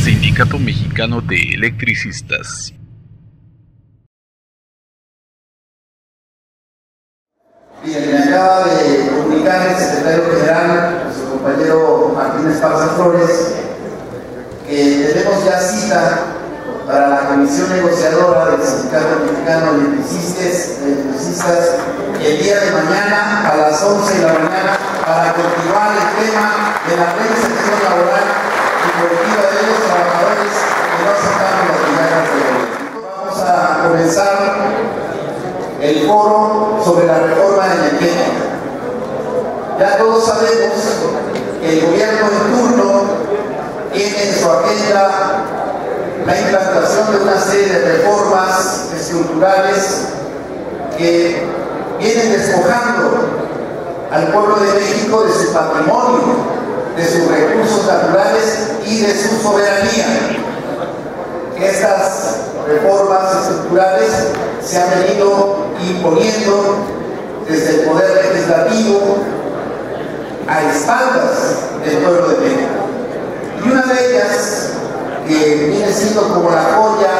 Sindicato Mexicano de Electricistas. Bien, me acaba de comunicar el secretario general, nuestro compañero Martín Esparza Flores, que tenemos ya cita para la comisión negociadora del Sindicato Mexicano de Electricistas el día de mañana a las 11 de la mañana para continuar el tema de la reinserción laboral y colectiva de los trabajadores que no aceptamos las migajas de gobierno. Vamos a comenzar el foro sobre la reforma energética. Ya todos sabemos que el gobierno en turno tiene en su agenda la implantación de una serie de reformas estructurales que vienen despojando al pueblo de México de su patrimonio, de sus recursos naturales y de su soberanía. Estas reformas estructurales se han venido imponiendo desde el poder legislativo a espaldas del pueblo de México. Y una de ellas, que viene siendo como la joya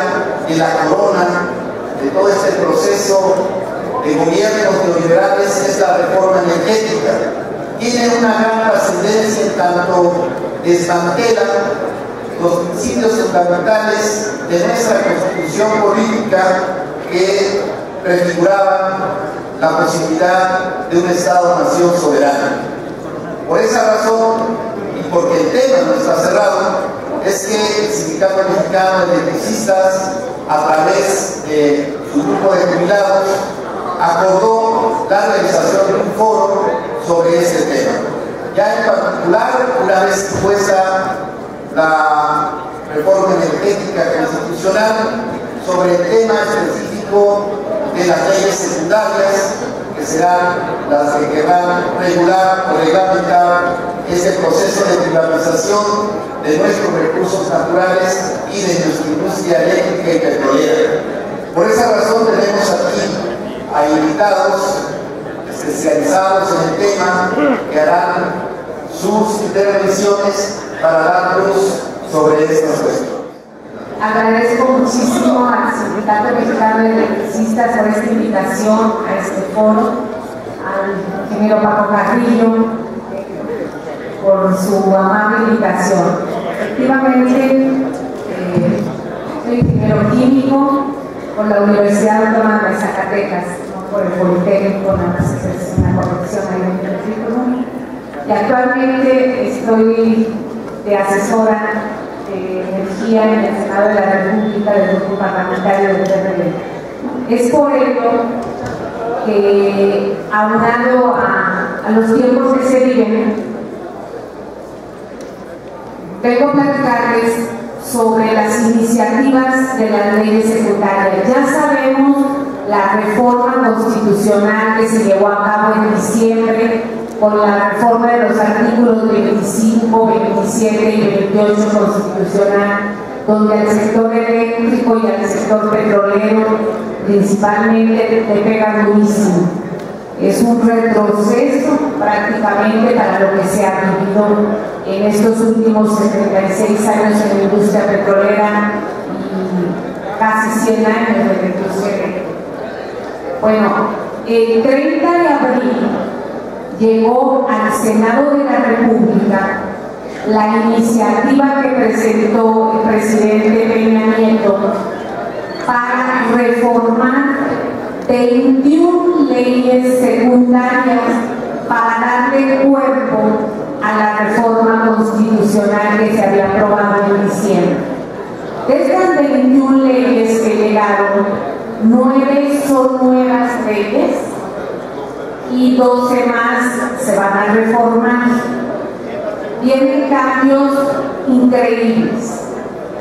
de la corona de todo este proceso de gobiernos neoliberales, es la reforma energética. Tiene una gran trascendencia en tanto desmantela los principios fundamentales de nuestra constitución política que prefiguraban la posibilidad de un Estado-nación soberano. Por esa razón, y porque el tema no está cerrado, es que el Sindicato Mexicano de Electricistas, a través de su grupo de jubilados, acordó la realización de un foro sobre este tema. Ya en particular, una vez impuesta la reforma energética constitucional, sobre el tema específico de las leyes secundarias, que serán las que querrán regular o reglamentar este proceso de privatización de nuestros recursos naturales y de nuestra industria eléctrica y petrolera. Por esa razón tenemos aquí a invitados especializados en el tema que harán sus intervenciones para dar luz sobre estas cuestiones. Agradezco muchísimo al Sindicato Mexicano de Electricistas por esta invitación a este foro, al ingeniero Paco Carrillo por su amable invitación. Efectivamente, soy ingeniero químico por la Universidad Autónoma de Zacatecas, no por el Politécnico, nada más es una corrección ahí en el currículum, y actualmente estoy de asesora de energía en el Senado de la República del Grupo Parlamentario del PRD. Es por ello que, aunado a los tiempos que se viven, vengo a platicarles sobre las iniciativas de las leyes secundarias. Ya sabemos la reforma constitucional que se llevó a cabo en diciembre con la reforma de los artículos 25, 27 y 28 constitucional, donde al sector eléctrico y al sector petrolero principalmente le pega durísimo. Es un retroceso prácticamente para lo que se ha vivido en estos últimos 76 años en la industria petrolera y casi 100 años de la industria eléctrica. Bueno, el 30 de abril llegó al Senado de la República la iniciativa que presentó el presidente Peña Nieto para reformar 21 leyes secundarias para darle cuerpo a la reforma constitucional que se había aprobado en diciembre. De estas 21 leyes que llegaron, 9 son nuevas leyes y 12 más se van a reformar. Tienen cambios increíbles.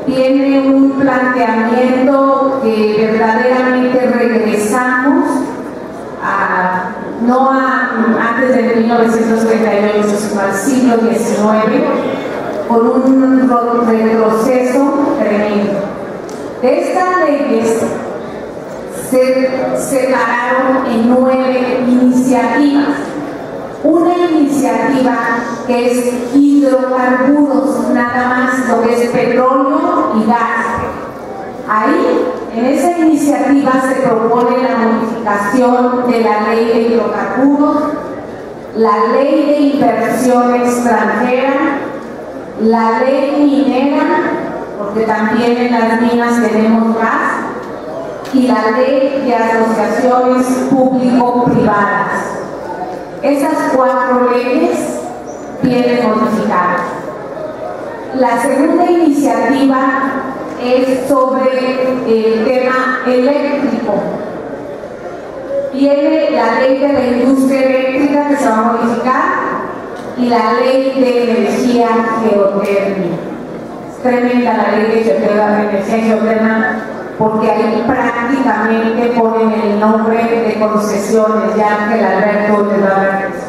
Tiene un planteamiento que verdaderamente regresamos no antes de 1938, sino al siglo XIX, con un retroceso tremendo. De estas leyes se separaron en 9 iniciativas. una iniciativa que es hidrocarburos, nada más lo que es petróleo y gas. Ahí, en esa iniciativa se propone la modificación de la ley de hidrocarburos, la ley de inversión extranjera, la ley minera, porque también en las minas tenemos gas, y la ley de asociaciones público-privadas. Esas 4 leyes vienen modificadas. La segunda iniciativa es sobre el tema eléctrico. Viene la ley de la industria eléctrica que se va a modificar y la ley de energía geotérmica. Es tremenda la ley de energía geotérmica porque ahí prácticamente ponen el nombre de concesiones, ya que el Alberto les va a dar eso.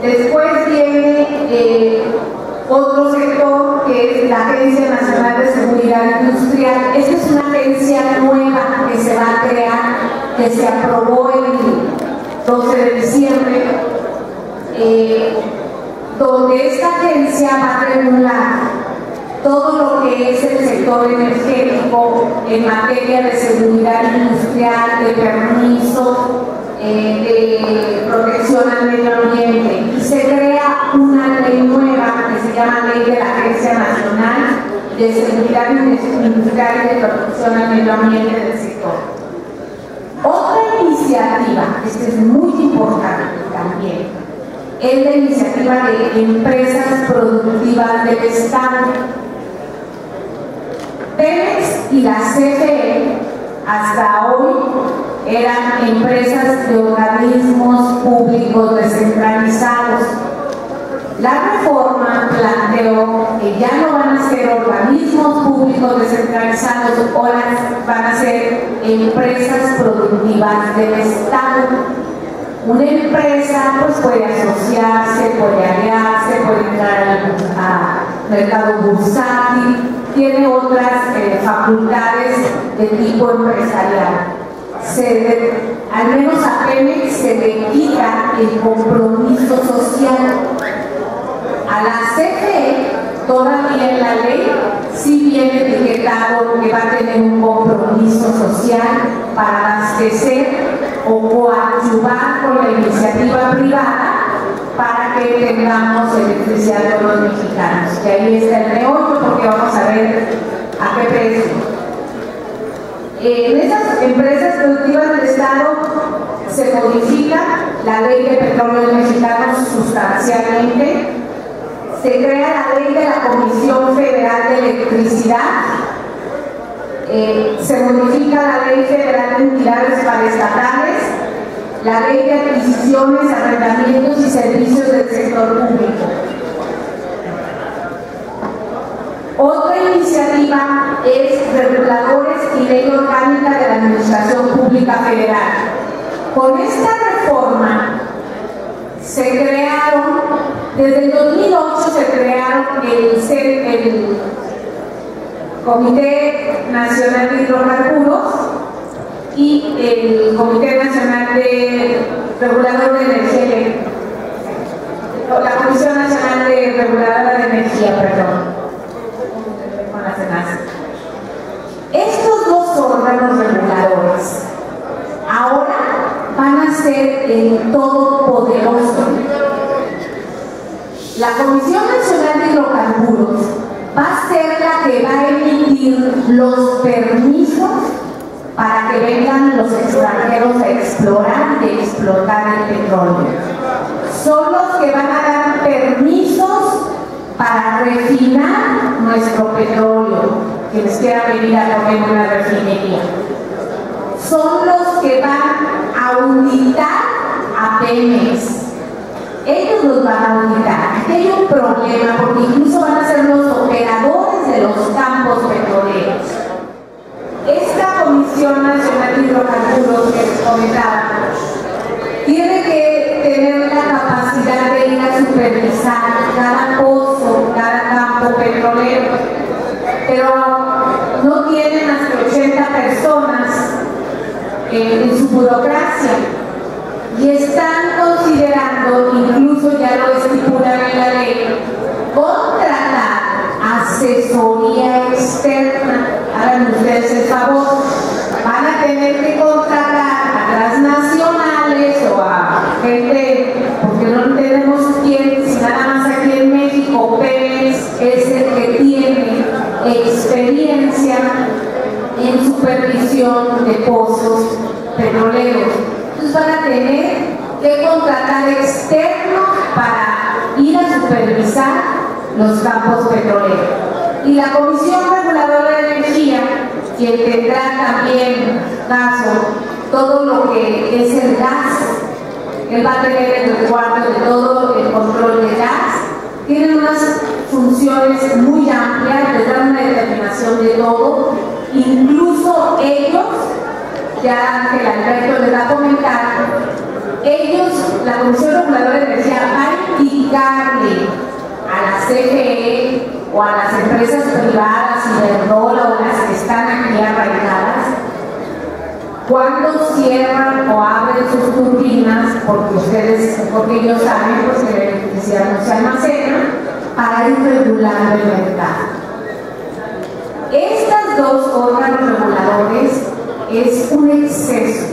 Después viene otro sector que es la Agencia Nacional de Seguridad Industrial. Esta es una agencia nueva que se va a crear, que se aprobó el 12 de diciembre, donde esta agencia va a regular todo lo que es el sector energético en materia de seguridad industrial, de permiso, de protección al medio ambiente, y se crea una ley nueva que se llama Ley de la Agencia Nacional de Seguridad Industrial y de Protección al Medio Ambiente del sector. Otra iniciativa, esta es muy importante también, es la iniciativa de empresas productivas del Estado. Pemex y la CFE hasta hoy eran empresas de organismos públicos descentralizados. La reforma planteó que ya no van a ser organismos públicos descentralizados, ahora van a ser empresas productivas del Estado. Una empresa pues puede asociarse, puede aliarse, puede entrar al mercado bursátil, tiene otras facultades de tipo empresarial. Al menos a Pemex se le quita el compromiso social. A la CFE todavía en la ley sí viene etiquetado que va a tener un compromiso social para abastecer o coadyuvar con la iniciativa privada para que tengamos electricidad de los mexicanos. Que ahí está el meollo, porque vamos a ver a qué precio. En esas empresas productivas del Estado se modifica la ley de petróleos mexicanos sustancialmente, se crea la ley de la Comisión Federal de Electricidad, se modifica la Ley Federal de Entidades Paraestatales, la Ley de Adquisiciones, Arrendamientos y Servicios del Sector Público. Otra iniciativa es Reguladores y Ley Orgánica de la Administración Pública Federal. Con esta reforma se crearon, desde el 2008 se crearon el Comité Nacional de Hidrocarburos y el Comité Nacional de Regulador de Energía Eléctrica, la Comisión Nacional de Reguladora de Energía, perdón, con la CENACE. Estos dos órganos reguladores ahora van a ser el todopoderoso. La Comisión Nacional de Hidrocarburos va a ser la que va a emitir los permisos para que vengan los extranjeros a explorar y explotar el petróleo. Son los que van a dar permisos para refinar nuestro petróleo, quienes quieran venir a poner una refinería. Son los que van a auditar a Pemex. Ellos los van a auditar. Aquí hay un problema porque incluso van a ser los operadores de los campos petroleros. Esta Comisión Nacional de Hidrocarburos que les comentaba tiene que tener la capacidad de ir a supervisar cada pozo, cada campo petrolero, pero no tienen hasta 80 personas en su burocracia. y están considerando, incluso ya lo estipulan en la ley, contratar asesoría externa. Hagan ustedes el favor, van a tener que contratar a transnacionales o a gente, porque no tenemos quién, si nada más aquí en México, Pemex es el que tiene experiencia en supervisión de pozos petroleros. Entonces van a tener que contratar externos para ir a supervisar los campos petroleros. Y la Comisión Reguladora de Energía, quien tendrá también caso todo lo que es el gas, él va a tener el resguardo de todo el control de gas, tienen unas funciones muy amplias, les dan una determinación de todo, incluso ellos, ya que el Alberto les va a comentar, ellos, la Comisión Reguladora de Energía, va a indicarle a la CFE o a las empresas privadas, Iberdrola o las que están aquí arraigadas, cuando cierran o abren sus turbinas, porque ellos saben pues, que la electricidad no se almacena, para ir regulando el mercado. Estas dos órganos reguladores es un exceso.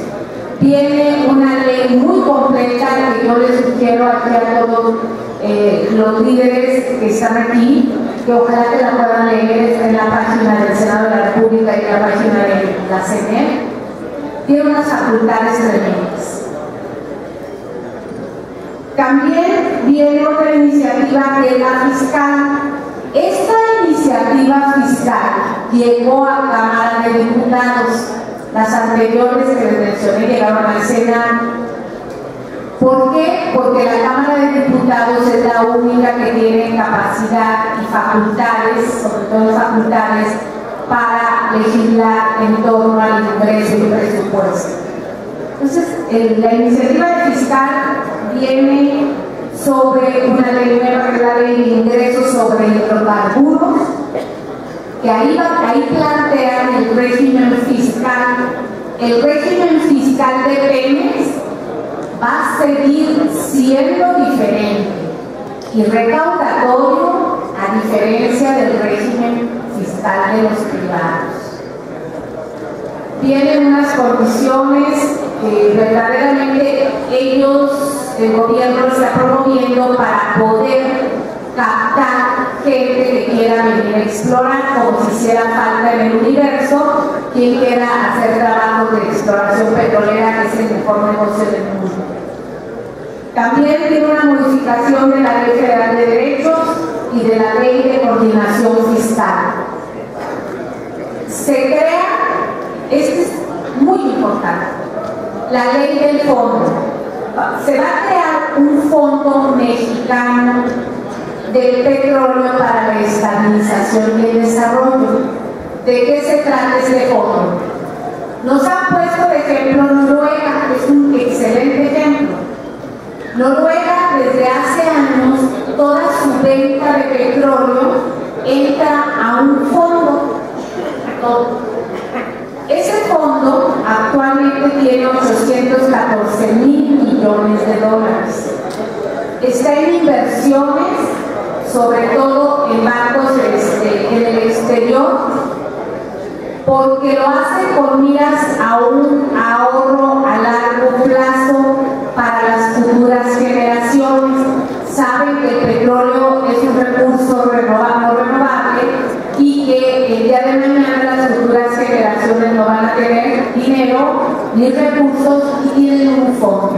Tiene una ley muy completa que yo les sugiero aquí a todos los líderes que están aquí, que ojalá que la puedan leer en la página del Senado de la República y en la página de la CNE. Tiene unas facultades tremendas. También viene otra iniciativa que es la fiscal. Esta iniciativa fiscal llegó a la Cámara de Diputados. Las anteriores que les mencioné llegaron al Senado. ¿Por qué? Porque la Cámara de Diputados es la única que tiene capacidad y facultades, sobre todo facultades, para legislar en torno al ingreso y presupuesto. Entonces, la iniciativa fiscal viene sobre una ley nueva, que es la ley de ingresos sobre hidrocarburos, que ahí plantean el régimen fiscal. El régimen fiscal de Pemex va a seguir siendo diferente y recaudatorio, a diferencia del régimen fiscal de los privados. Tienen unas condiciones que verdaderamente el gobierno está promoviendo para poder captar gente que quiera venir a explorar, como si hiciera falta en el universo, quien quiera hacer trabajos de exploración petrolera, que es el mejor negocio del mundo. También tiene una modificación de la Ley Federal de Derechos y de la Ley de Coordinación Fiscal. Se crea, esto es muy importante, la ley del fondo. Se va a crear un fondo mexicano del petróleo para la estabilización y el desarrollo. ¿De qué se trata este fondo? Nos han puesto de ejemplo Noruega, que es un excelente ejemplo. Noruega desde hace años toda su venta de petróleo entra a un fondo. Ese fondo actualmente tiene 814 mil millones de dólares. Está en inversiones, sobre todo en bancos en el exterior, porque lo hace con miras a un ahorro a largo plazo para las futuras generaciones. Saben que el petróleo es un recurso renovable y que el día de mañana las futuras generaciones no van a tener dinero ni recursos y tienen un fondo.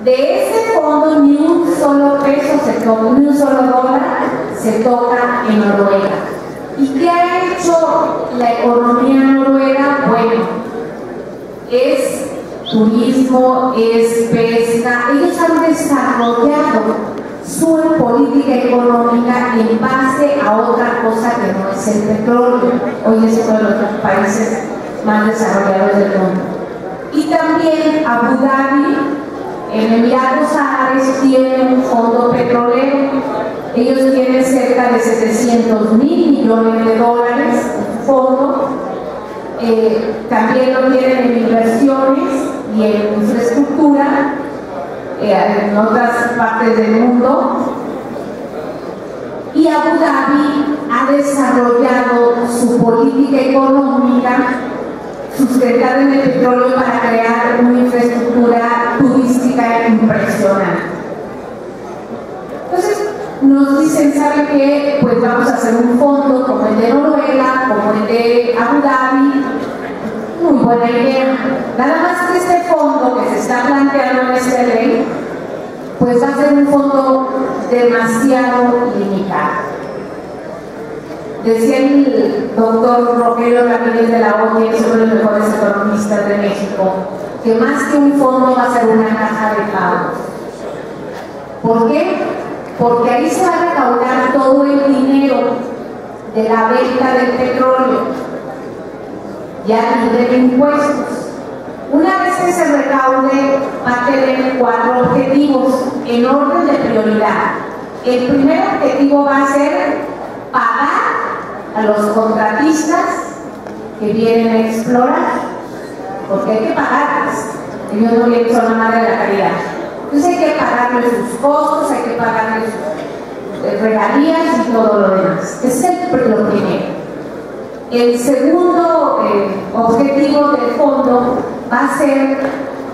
De ese fondo ni un solo peso se toca, ni un solo dólar se toca en Noruega. ¿Y qué ha hecho la economía noruega? Bueno, es turismo, es pesca. Ellos han desarrollado su política económica en base a otra cosa que no es el petróleo. Hoy es uno de los países más desarrollados del mundo. Y también Abu Dhabi, en Emiratos Árabes, tiene un fondo petrolero. Ellos tienen cerca de 700 mil millones de dólares de fondo. También lo tienen en inversiones y en infraestructura en otras partes del mundo. Y Abu Dhabi ha desarrollado su política económica sustentada en el petróleo para crear una infraestructura turística impresionante. Entonces nos dicen, ¿sabe qué? Pues vamos a hacer un fondo como el de Noruega, como el de Abu Dhabi. Muy buena idea. Nada más que este fondo que se está planteando en esta ley, pues va a ser un fondo demasiado limitado. Decía el doctor Rogelio Ramírez de la ONU, que es uno de los mejores economistas de México, que más que un fondo va a ser una caja de pagos. ¿Por qué? Porque ahí se va a recaudar todo el dinero de la venta del petróleo, ya libre de impuestos. Una vez que se recaude, va a tener 4 objetivos en orden de prioridad. El primer objetivo va a ser pagar a los contratistas que vienen a explorar, porque hay que pagarles. Ellos no vienen, son la madre de la caridad. Entonces hay que pagarles sus costos, hay que pagarles sus regalías y todo lo demás. Ese es lo primero. El segundo objetivo del fondo va a ser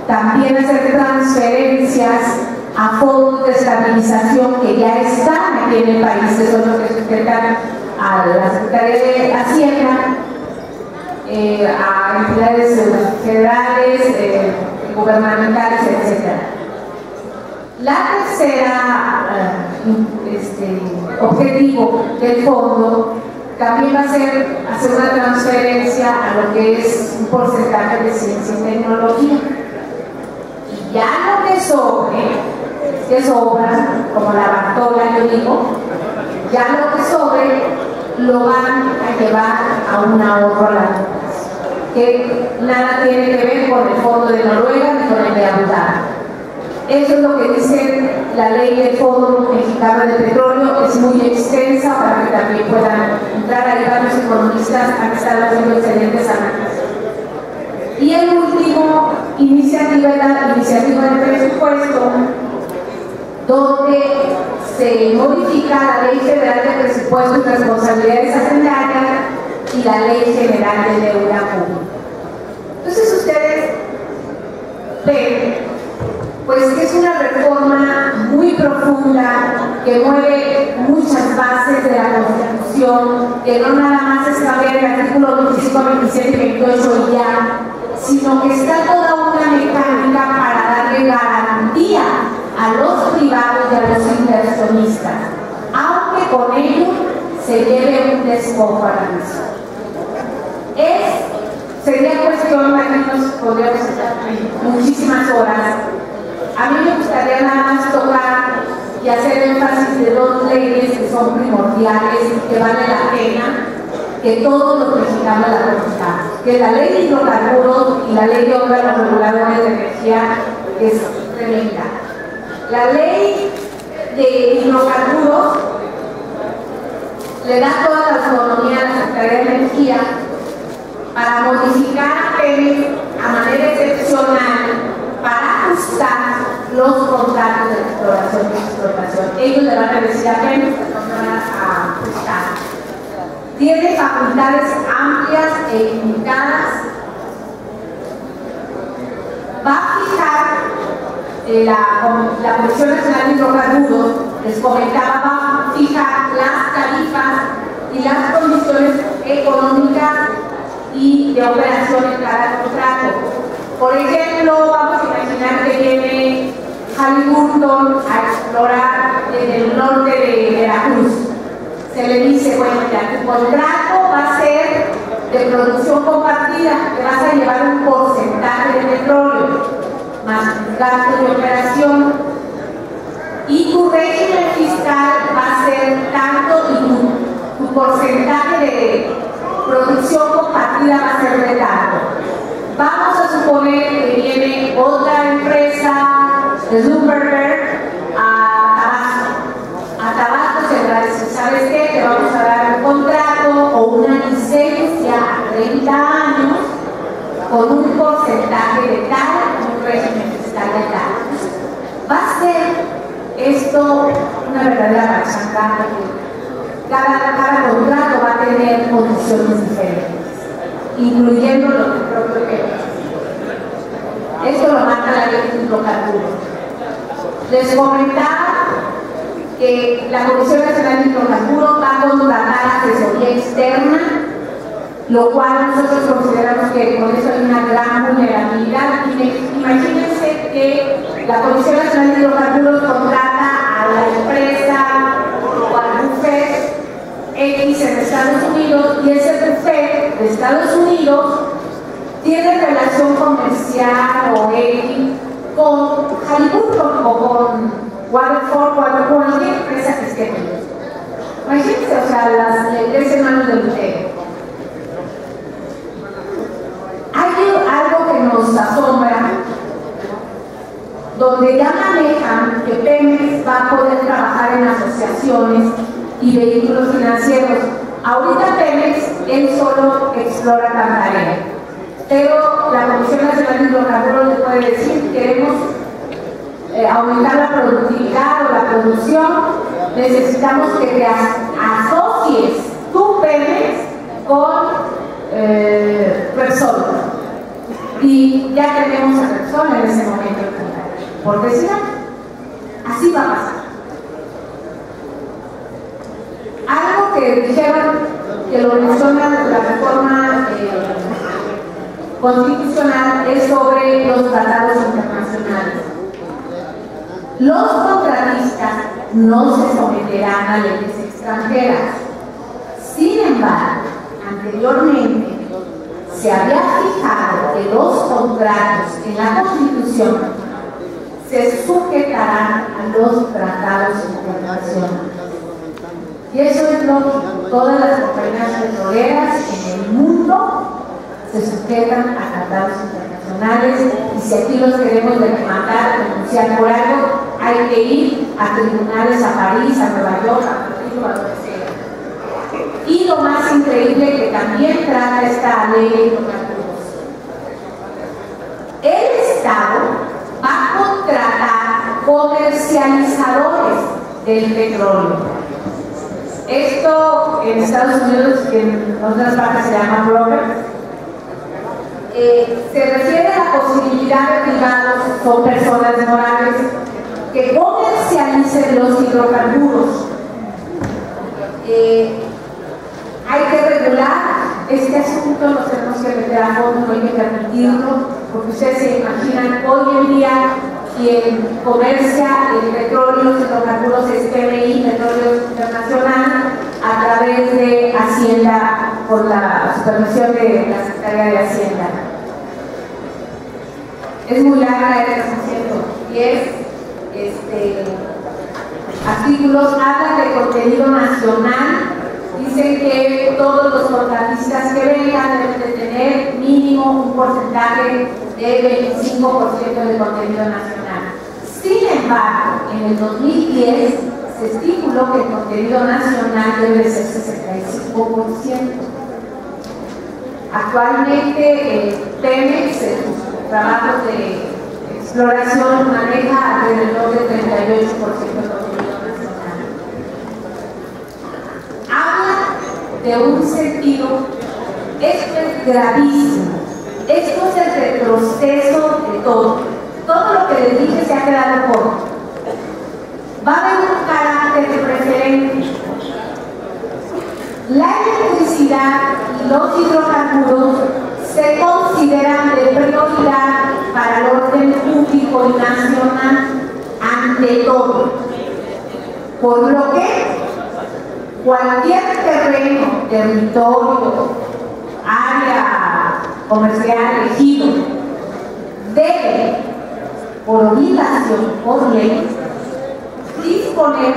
también hacer transferencias a fondos de estabilización que ya están aquí en el país, que son los que sustentan a la Secretaría de Hacienda, a entidades federales, gubernamentales, etc. La tercera objetivo del fondo también va a ser hacer una transferencia a lo que es un porcentaje de ciencia y tecnología. Y ya lo que sobre, que sobra, como la bartola yo digo, ya lo que sobre lo van a llevar a un ahorro a largo plazo, que nada tiene que ver con el fondo de Noruega ni con el de Abu Dhabi. Eso es lo que dice la ley del Fondo Mexicano de Petróleo, es muy extensa para que también puedan entrar ahí varios economistas, han estado haciendo excelentes análisis. Y el último iniciativa es la iniciativa de presupuesto, donde se modifica la Ley Federal de Presupuesto y Responsabilidades Hacendarias y la Ley General de Deuda Pública. Entonces ustedes ven pues que es una reforma muy profunda, que mueve muchas bases de la Constitución, que no nada más es cambiar el artículo 25, 27 y 28 y ya, sino que está toda una mecánica para darle garantía a los privados y a los inversionistas, aunque con ello se lleve un despojo a la misma. Sería cuestión, aquí nos podríamos estar muchísimas horas. A mí me gustaría nada más tocar y hacer énfasis de 2 leyes que son primordiales y que vale la pena que todos los mexicanos la conozcamos, que es la ley de hidrocarburos y la ley de órganos reguladores de energía, que es tremenda. La ley de hidrocarburos le da toda la autonomía a la Secretaría de Energía para modificar a manera excepcional para ajustar los contratos de exploración y explotación. Ellos le van a decir apenas que no se van a ajustar. Tiene facultades amplias e ilimitadas. Va a fijar la Comisión Nacional de Hidrocarburos, les comentaba, va a fijar las tarifas y las condiciones económicas y de operación en cada contrato. Por ejemplo, vamos a imaginar que viene Halliburton a explorar en el norte de Veracruz. Se le dice, bueno, ya tu contrato va a ser de producción compartida, te vas a llevar un porcentaje de petróleo, más gasto de operación, y tu régimen fiscal va a ser tanto y tu porcentaje de producción compartida va a ser de tanto. Vamos a suponer que viene otra empresa de Zuckerberg a Tabasco, se va a decir, ¿sabes qué? Te vamos a dar un contrato o una licencia a 30 años con un porcentaje de tal esto una verdadera pachanga. Cada contrato va a tener condiciones diferentes, incluyendo lo que propio que esto lo marca la ley de hidrocarburos. Les comentaba que la Comisión Nacional de Hidrocarburos va a contratar asesoría externa, lo cual nosotros consideramos que con eso hay una gran vulnerabilidad. Imagínense que la Comisión Nacional de Hidrocarburos contrata a la empresa o al buffet X en Estados Unidos, y ese buffet de Estados Unidos tiene relación comercial o X con Halliburton o con Waterford o cualquier empresa que esté en ellos. Imagínense, o sea, las 3 hermanos del buffet. Hay algo que nos asombra, donde ya manejan que Pemex va a poder trabajar en asociaciones y vehículos financieros. Ahorita Pemex, él solo explora Cantarell, pero la Comisión Nacional de Hidrocarburos le puede decir: queremos aumentar la productividad o la producción, necesitamos que te asocies tú, Pemex, con Repsol. Y ya tenemos a Repsol en ese momento, por decir, así va a pasar. Algo que dijeron, que lo menciona la reforma constitucional, es sobre los tratados internacionales. Los contratistas no se someterán a leyes extranjeras. Sin embargo, anteriormente se había fijado que los contratos en la Constitución se sujetarán a los tratados internacionales. Y eso es lógico. Todas las compañías petroleras en el mundo se sujetan a tratados internacionales, y si aquí los queremos demandar, denunciar por algo, hay que ir a tribunales a París, a Nueva York, a Berlín, a donde sea. Y lo más increíble que también trata esta ley de hidrocarburos: el Estado va a contratar comercializadores del petróleo. Esto en Estados Unidos, en otras partes se llama broker. Se refiere a la posibilidad de privados, son personas morales, que comercialicen los hidrocarburos. Hay que regular este asunto, nos tenemos que meter a fondo, no hay que permitirlo, porque ustedes se imaginan, hoy en día quien comercia el petróleo, los hidrocarburos es PMI, Petróleo Internacional, a través de Hacienda, por la supervisión de la Secretaría de Hacienda. Es muy larga esta sección, 10 artículos, hablan de contenido nacional. Dicen que todos los contratistas que vengan deben de tener mínimo un porcentaje de 25% de contenido nacional. Sin embargo, en el 2010 se estipuló que el contenido nacional debe ser 65%. Actualmente Pemex, en sus trabajos de exploración, maneja alrededor del 38% de contenido nacional. Habla de un sentido, esto es gravísimo, esto es el retroceso de todo. Todo lo que les dije se ha quedado corto. Va a haber un carácter preferente. La electricidad y los hidrocarburos se consideran de prioridad para el orden público y nacional ante todo, por lo que cualquier terreno, territorio, área comercial, ejido, debe, por obligación, por ley, disponer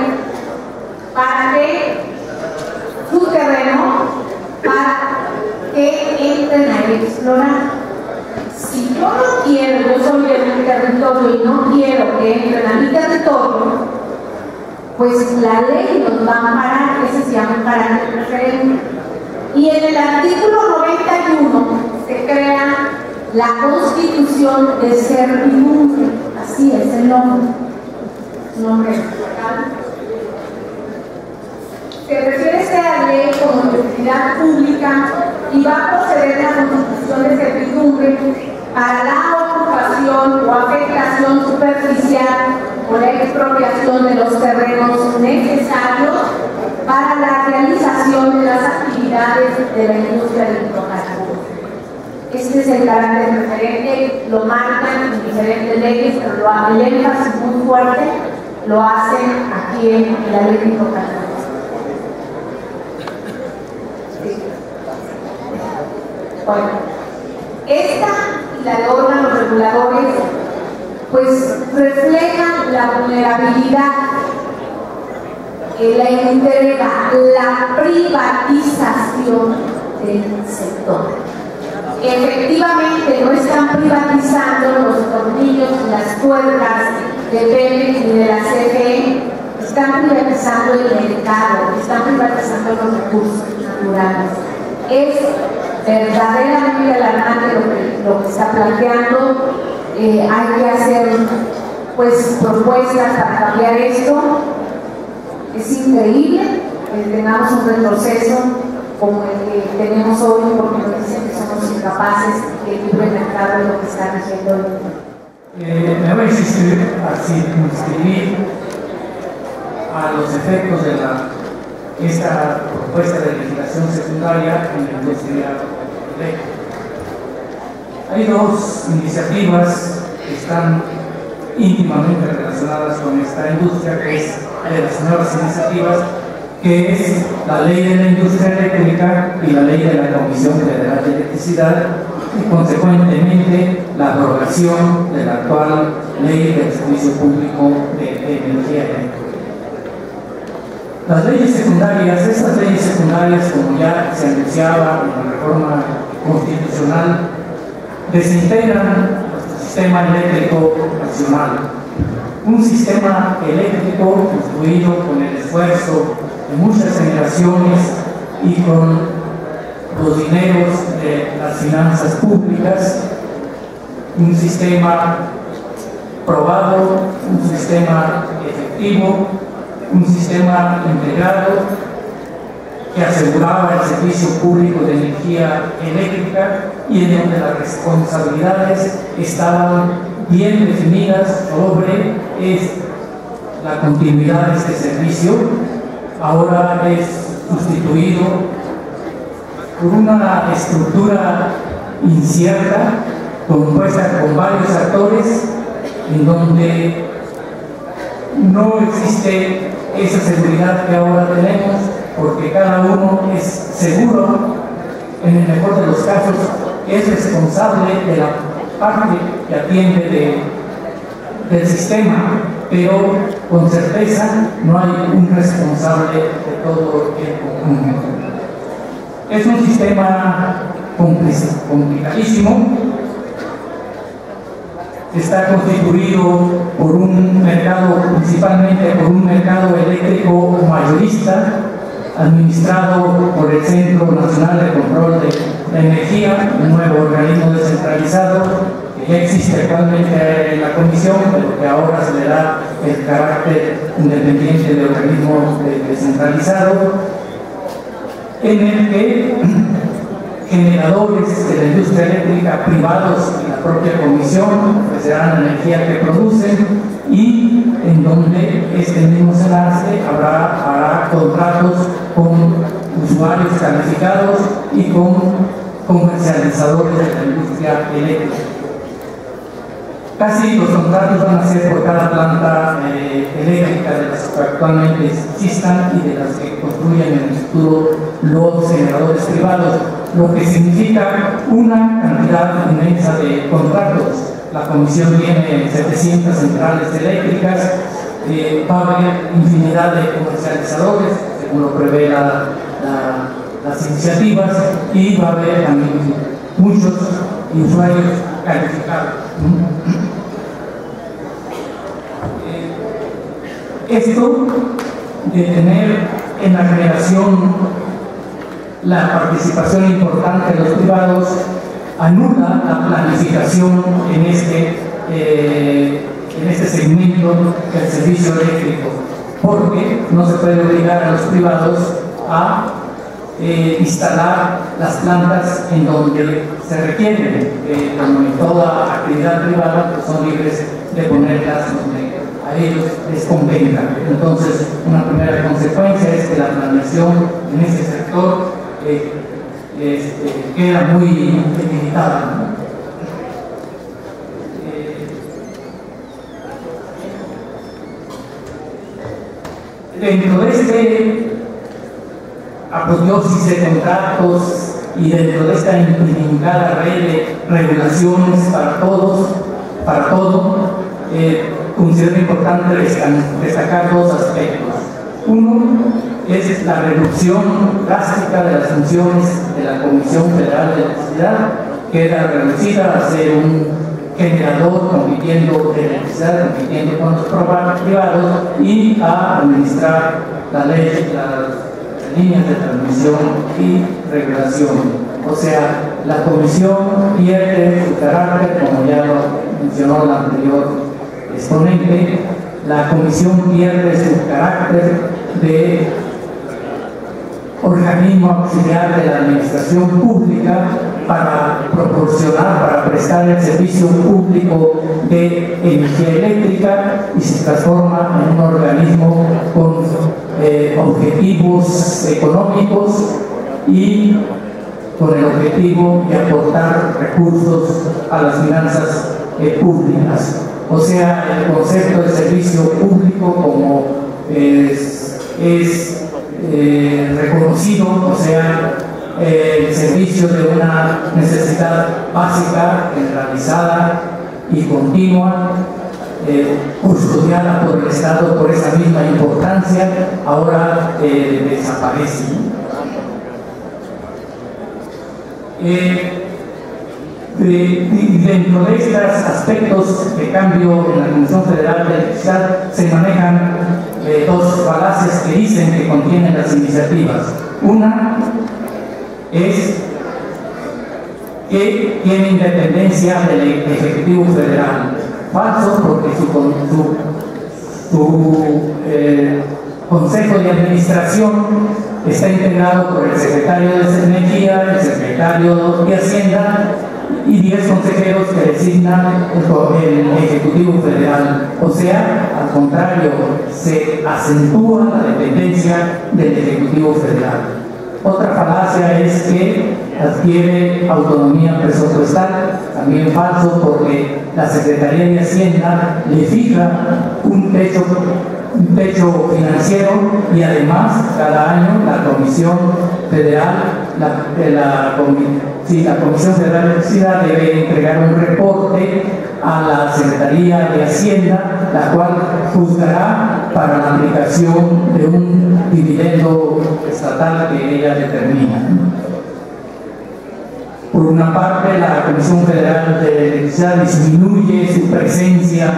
para que su terreno, para que entren a explorar. Si yo no quiero, yo soy de mi territorio y no quiero que entren a mi territorio, pues la ley nos va a amparar, ese se llama carácter preferente. Y en el artículo 91 se crea la Constitución de Servidumbre, así es el nombre. nombre se refiere esta ley como utilidad pública y va a proceder a la constitución de servidumbre para la ocupación o afectación superficial o la expropiación de los terrenos necesarios para la realización de las actividades de la industria del hidrocarburos. Este es el carácter referente, lo marcan en diferentes leyes, pero el énfasis muy fuerte lo hacen aquí en la ley de hidrocarburos. Bueno, esta y la de órganos reguladores pues reflejan la vulnerabilidad, la entrega, la privatización del sector. Efectivamente no están privatizando los tornillos y las tuercas de Pemex ni de la CFE, están privatizando el mercado, están privatizando los recursos naturales. Es verdaderamente alarmante lo que está planteando. Hay que hacer pues propuestas para cambiar esto. Es increíble que tengamos un retroceso como el que tenemos hoy, porque nos dicen que somos incapaces de libre mercado de lo que está diciendo hoy. Me voy a circunscribir a los efectos de esta propuesta de legislación secundaria en la industria eléctrica. Hay dos iniciativas que están íntimamente relacionadas con esta industria, que es de las nuevas iniciativas, que es la ley de la industria eléctrica y la ley de la Comisión Federal de Electricidad, y consecuentemente la abrogación de la actual ley del servicio público de energía eléctrica. Las leyes secundarias, estas leyes secundarias, como ya se anunciaba en la reforma constitucional, desintegran nuestro sistema eléctrico nacional. Un sistema eléctrico construido con el esfuerzo de muchas generaciones y con los dineros de las finanzas públicas, un sistema probado, un sistema efectivo, un sistema integrado que aseguraba el servicio público de energía eléctrica y en donde las responsabilidades estaban bien definidas sobre la continuidad de este servicio. Ahora es sustituido por una estructura incierta, compuesta con varios actores, en donde no existe esa seguridad que ahora tenemos, porque cada uno es seguro, en el mejor de los casos, es responsable de la parte que atiende del sistema, pero con certeza no hay un responsable de todo el conjunto. Es un sistema complicadísimo. Está constituido por un mercado, principalmente por un mercado eléctrico mayorista, administrado por el Centro Nacional de Control de Energía, un nuevo organismo descentralizado que ya existe actualmente en la Comisión, pero que ahora se le da el carácter independiente de organismo descentralizado, en el que generadores de la industria eléctrica privados y la propia comisión ofrecerán la energía que producen, y en donde este mismo SENACE hará contratos con usuarios calificados y con comercializadores de la industria eléctrica. Casi los contratos van a ser por cada planta eléctrica de las que actualmente existan y de las que construyan en el futuro los generadores privados, lo que significa una cantidad inmensa de contratos. La Comisión tiene 700 centrales eléctricas, va a haber infinidad de comercializadores, según lo prevé las iniciativas, y va a haber también muchos usuarios calificados. Esto de tener en la generación la participación importante de los privados anula la planificación en en este segmento del servicio eléctrico, porque no se puede obligar a los privados a instalar las plantas en donde se requieren, como en toda actividad privada, pues son libres de ponerlas donde a ellos les convenga. Entonces, una primera consecuencia es que la planeación en ese sector queda muy limitada, ¿no? Dentro de este apoteosis de contratos y dentro de esta intrincada red de regulaciones para todos, para todo, considero importante destacar dos aspectos. Uno es la reducción drástica de las funciones de la Comisión Federal de Electricidad, queda reducida a ser un generador compitiendo de electricidad, compitiendo con los privados, y a administrar la ley, las líneas de transmisión y regulación. O sea, la comisión pierde su carácter, como ya lo mencionó el anterior exponente, la comisión pierde su carácter de organismo auxiliar de la administración pública para proporcionar, para prestar el servicio público de energía eléctrica, y se transforma en un organismo con objetivos económicos y con el objetivo de aportar recursos a las finanzas públicas. O sea, el concepto de servicio público, como es reconocido, o sea, el servicio de una necesidad básica, generalizada y continua, custodiada por el Estado por esa misma importancia, ahora desaparece. Dentro de estos aspectos de cambio en la Comisión Federal de Electricidad se manejan dos falacias que dicen que contienen las iniciativas. Una es que tiene independencia del Ejecutivo Federal. Falso, porque su Consejo de Administración está integrado por el Secretario de Energía, el Secretario de Hacienda y 10 consejeros que designa el Ejecutivo Federal. O sea, al contrario, se acentúa la dependencia del Ejecutivo Federal. Otra falacia es que adquiere autonomía presupuestal, también falso, porque la Secretaría de Hacienda le fija un techo financiero, y además cada año la Comisión Federal, la Comisión Federal de Electricidad debe entregar un reporte a la Secretaría de Hacienda, la cual juzgará para la aplicación de un dividendo estatal que ella determina. Por una parte, la Comisión Federal de Electricidad disminuye su presencia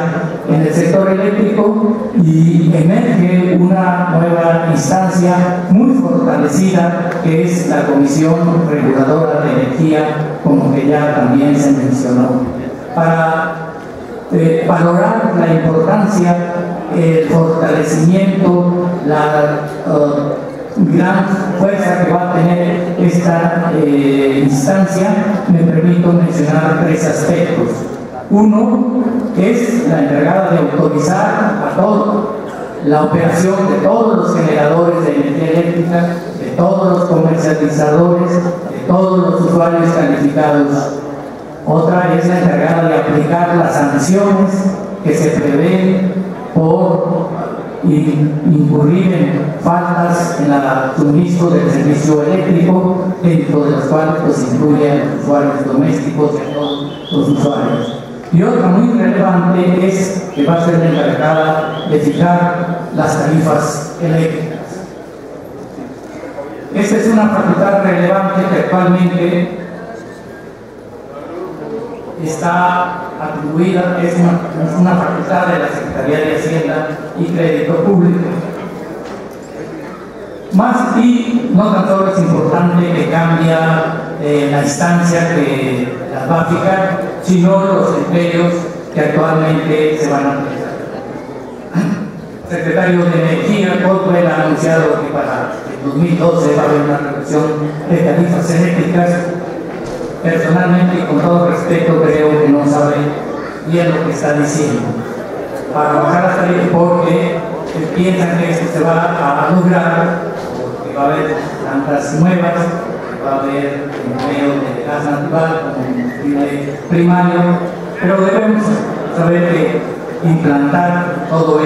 en el sector eléctrico y emerge una nueva instancia muy fortalecida, que es la Comisión Reguladora de Energía, como que ya también se mencionó. Para valorar la importancia, el fortalecimiento, la gran fuerza que va a tener esta instancia, me permito mencionar tres aspectos. Uno es la encargada de autorizar a todo la operación de todos los generadores de energía eléctrica, de todos los comercializadores, de todos los usuarios calificados. Otra es la encargada de aplicar las sanciones que se prevén por incurrir en faltas en el suministro del servicio eléctrico, dentro de las cuales pues incluye a los usuarios domésticos y a todos los usuarios. Y otra muy relevante es que va a ser la encargada de fijar las tarifas eléctricas. Esta es una facultad relevante que actualmente está atribuida, es una facultad de la Secretaría de Hacienda y Crédito Público. Más, y no tan solo es importante que cambia la instancia que las va a fijar, sino los criterios que actualmente se van a realizar. El secretario de Energía, Caldwell, ha anunciado que para el 2012 va a haber una reducción de tarifas eléctricas. Personalmente y con todo respeto creo que no sabe bien lo que está diciendo. Para bajar las tarifas porque piensan que esto se va a lograr, porque va a haber plantas nuevas, va a haber empleo de gas natural como combustible primario, pero debemos saber que implantar todo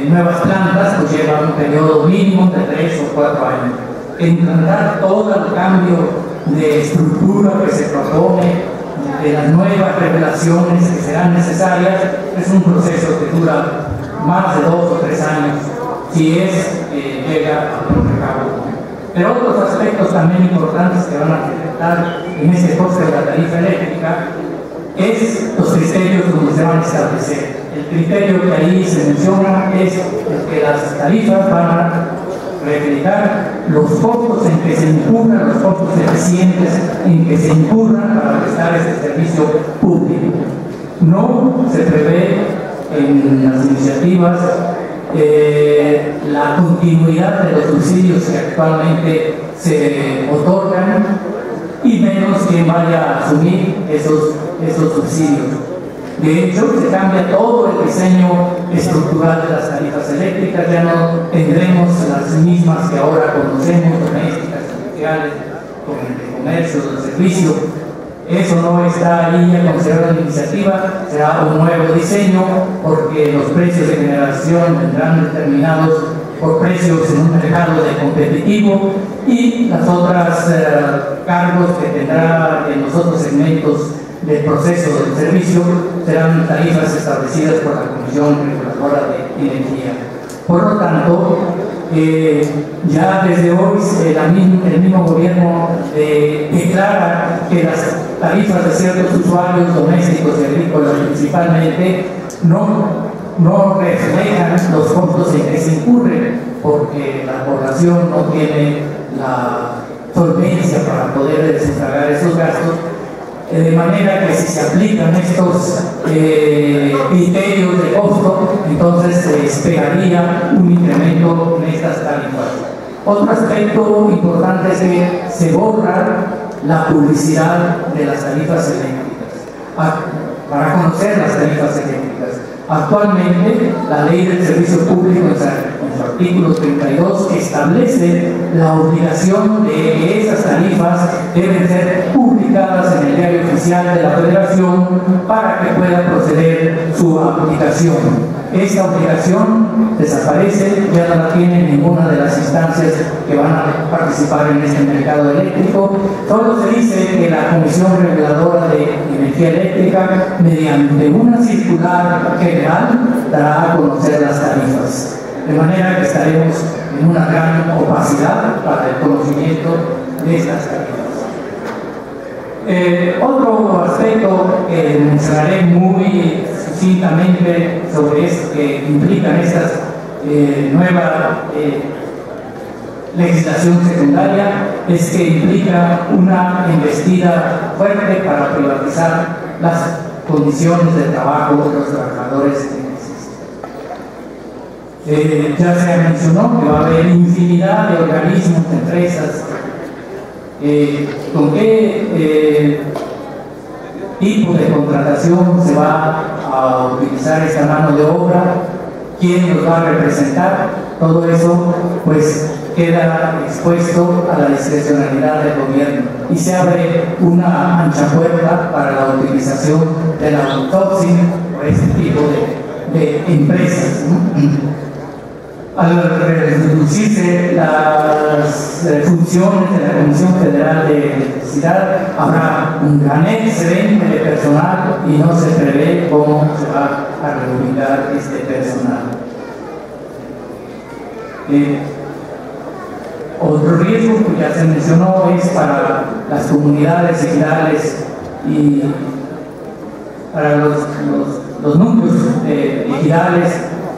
nuevas plantas pues lleva un periodo mínimo de 3 o 4 años. Implantar todo el cambio de estructura que se propone, de las nuevas regulaciones que serán necesarias, es un proceso que dura más de 2 o 3 años si llega a poner a cabo. Pero otros aspectos también importantes que van a afectar en este coste de la tarifa eléctrica es los criterios donde se van a establecer. El criterio que ahí se menciona es que las tarifas van a reflejar los costos en que se incurran, los costos eficientes en que se incurran para prestar este servicio público. No se prevé en las iniciativas la continuidad de los subsidios que actualmente se otorgan y menos quien vaya a asumir esos subsidios. De hecho, se cambia todo el diseño estructural de las tarifas eléctricas, ya no tendremos las mismas que ahora conocemos, domésticas, industriales, de comercio, de servicio. Eso no está ahí ya considerado en la iniciativa, será un nuevo diseño porque los precios de generación vendrán determinados por precios en un mercado de competitivo y las otras cargos que tendrá en los otros segmentos del proceso del servicio serán tarifas establecidas por la Comisión Reguladora de Energía. Por lo tanto, ya desde hoy el mismo gobierno declara que las tarifas de ciertos usuarios domésticos y agrícolas principalmente no reflejan los costos en que se incurren, porque la población no tiene la solvencia para poder sufragar esos gastos. De manera que si se aplican estos criterios de costo, entonces se esperaría un incremento en estas tarifas. Otro aspecto importante es que se borra la publicidad de las tarifas eléctricas, para conocer las tarifas eléctricas. Actualmente, la Ley del Servicio Público, en su artículo 32, establece la obligación de que esas tarifas deben ser publicadas en el Diario Oficial de la Federación para que pueda proceder su aplicación. Esta obligación desaparece, ya no la tiene ninguna de las instancias que van a participar en este mercado eléctrico. Solo se dice que la Comisión Reguladora de Energía Eléctrica, mediante una circular general, dará a conocer las tarifas. De manera que estaremos en una gran opacidad para el conocimiento de estas tarifas. Otro aspecto que mencionaré muy sucintamente sobre esto que implican estas nueva legislación secundaria es que implica una embestida fuerte para privatizar las condiciones de trabajo de los trabajadores electricistas. Ya se mencionó que va a haber infinidad de organismos, de empresas. ¿Con qué tipo de contratación se va a utilizar esta mano de obra? ¿Quién los va a representar? Todo eso pues queda expuesto a la discrecionalidad del gobierno y se abre una ancha puerta para la utilización del outsourcing o este tipo de empresas, ¿no? Al reducirse las funciones de la Comisión Federal de Electricidad, habrá un gran excedente de personal y no se prevé cómo se va a reubicar este personal. Otro riesgo que ya se mencionó es para las comunidades ejidales y para los núcleos ejidales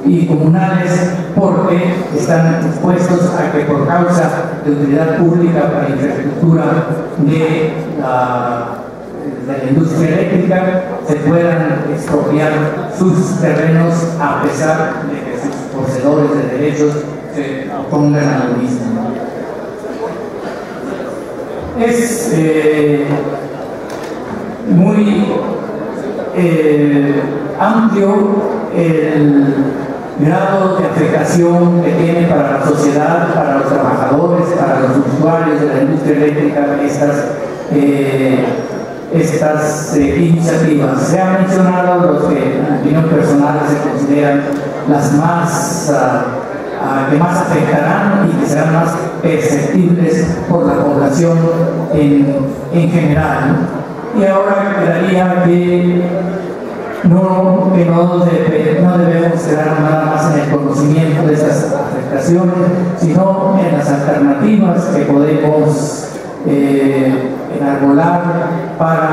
y comunales, porque están expuestos a que por causa de utilidad pública para infraestructura de la industria eléctrica se puedan expropiar sus terrenos a pesar de que sus poseedores de derechos se opongan a lo mismo. Es muy amplio el grado de afectación que tiene para la sociedad, para los trabajadores, para los usuarios de la industria eléctrica estas iniciativas. Se han mencionado los que en opinión personal se consideran las más que más afectarán y que serán más perceptibles por la población en general. Y ahora quedaría que no debemos quedar nada más en el conocimiento de esas afectaciones, sino en las alternativas que podemos enarbolar para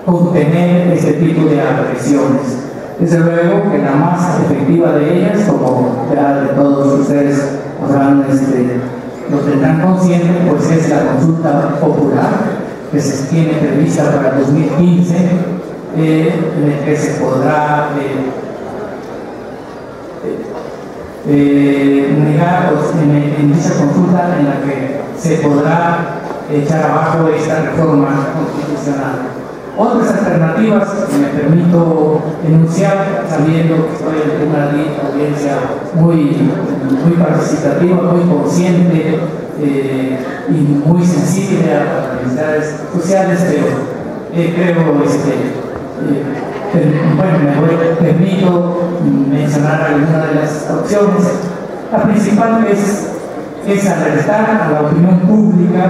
contener este tipo de agresiones. Desde luego que la más efectiva de ellas, como ya de todos ustedes lo tendrán consciente, pues es la consulta popular que se tiene prevista para el 2015, en el que se podrá negar, en dicha consulta en la que se podrá echar abajo esta reforma constitucional. Otras alternativas que me permito enunciar, sabiendo que estoy ante una audiencia muy participativa, muy consciente y muy sensible a las necesidades sociales, pero creo, me permito mencionar algunas de las opciones. La principal es alertar a la opinión pública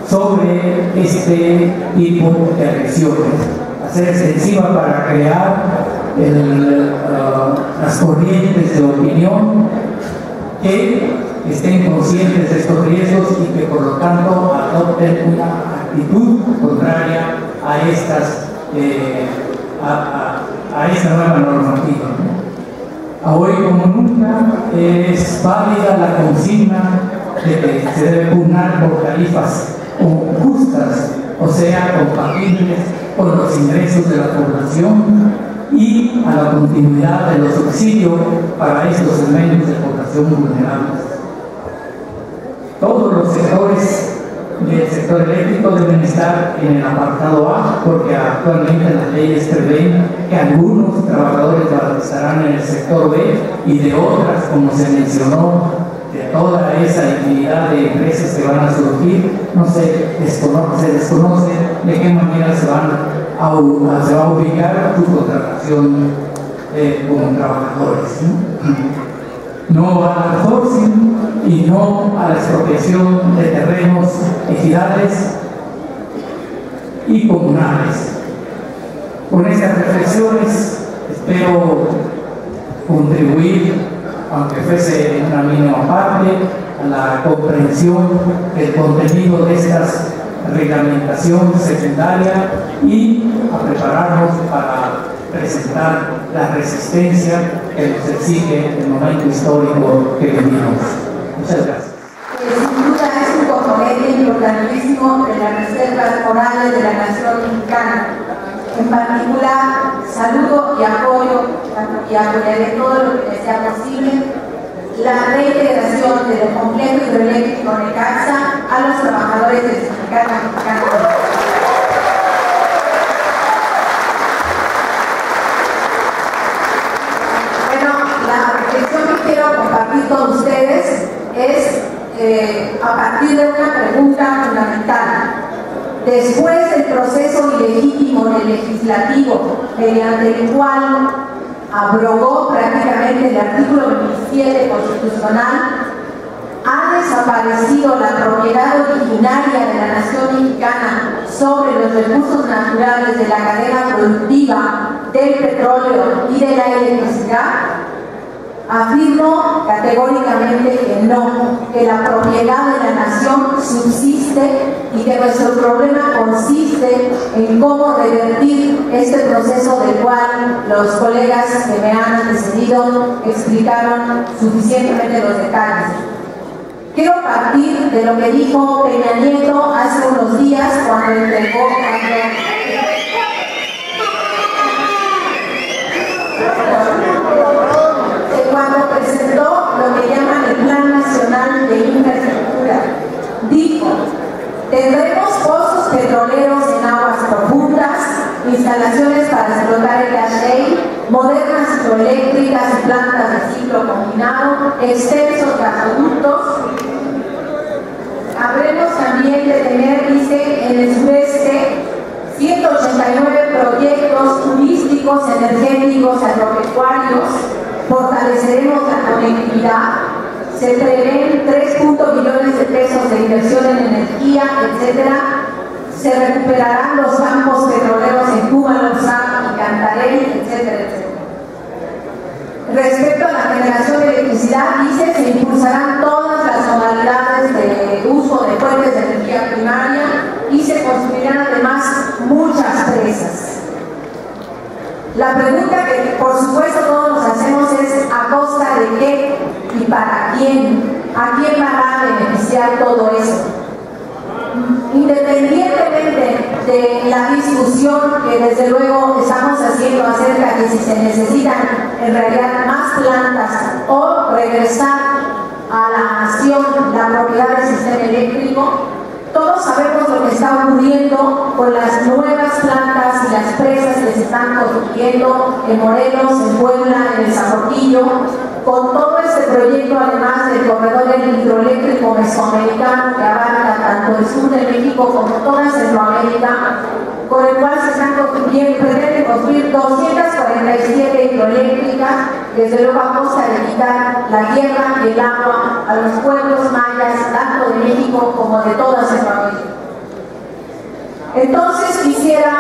sobre este tipo de agresiones, hacer extensiva para crear las corrientes de opinión que estén conscientes de estos riesgos y que por lo tanto adopten una actitud contraria a esta nueva normativa. Hoy como nunca es válida la consigna de que se debe pugnar por tarifas justas, o sea, compatibles con los ingresos de la población y a la continuidad de los subsidios para estos segmentos de población vulnerables. Todos los sectores del sector eléctrico deben estar en el apartado A, porque actualmente las leyes prevén que algunos trabajadores estarán en el sector B y de otras, como se mencionó, de toda esa infinidad de empresas que van a surgir, se desconoce de qué manera se va a ubicar su contratación como trabajadores. No al outsourcing y no a la expropiación de terrenos ejidales y comunales. Con estas reflexiones espero contribuir, aunque fuese en una mínima parte, a la comprensión del contenido de estas reglamentación secundaria y a prepararnos para presentar la resistencia que nos exige el momento histórico que vivimos. Muchas gracias. Sin duda es un componente importantísimo de las reservas morales de la nación mexicana. En particular, saludo y apoyo y apoyaré todo lo que sea posible la reintegración del complejo hidroeléctrico Necaxa a los trabajadores del Sindicato Mexicano. Bueno, la reflexión que quiero compartir con ustedes es a partir de una pregunta fundamental. Después del proceso ilegítimo del legislativo, mediante el cual abrogó prácticamente el artículo 27 constitucional, ha desaparecido la propiedad originaria de la nación mexicana sobre los recursos naturales de la cadena productiva del petróleo y de la electricidad. Afirmo categóricamente que no, que la propiedad de la nación subsiste y que nuestro problema consiste en cómo revertir este proceso del cual los colegas que me han antecedido explicaron suficientemente los detalles. Quiero partir de lo que dijo Peña Nieto hace unos días cuando presentó lo que llaman el Plan Nacional de Infraestructura. Dijo: tendremos pozos petroleros en aguas profundas, instalaciones para explotar el gas shale, modernas hidroeléctricas y plantas de ciclo combinado, extensos gasoductos. Habremos también de tener, dice, en el sureste 189 proyectos turísticos, energéticos, agropecuarios. Fortaleceremos la conectividad. Se prevén 3 millones de pesos de inversión en energía, etc. Se recuperarán los campos petroleros en Cuba, Lozán y Cantarell, etcétera, etcétera. Respecto a la generación de electricidad, dice, se impulsarán todas las modalidades de uso de fuentes de energía primaria y se construirán además muchas presas. La pregunta que por supuesto todos nos hacemos es: ¿a costa de qué y para quién? ¿A quién va a beneficiar todo esto? Independientemente de la discusión que desde luego estamos haciendo acerca de si se necesitan en realidad más plantas o regresar a la nación la propiedad del sistema eléctrico, todos sabemos lo que está ocurriendo con las nuevas plantas y las presas que se están construyendo en Morelos, en Puebla, en el Saltillo, con todo este proyecto, además del corredor hidroeléctrico mesoamericano que abarca tanto el sur de México como toda Centroamérica, con el cual se están construyendo, pretenden construir 247 hidroeléctricas, desde luego a costa de quitar la tierra y el agua a los pueblos mayas, tanto de México como de toda Centroamérica. Entonces quisiera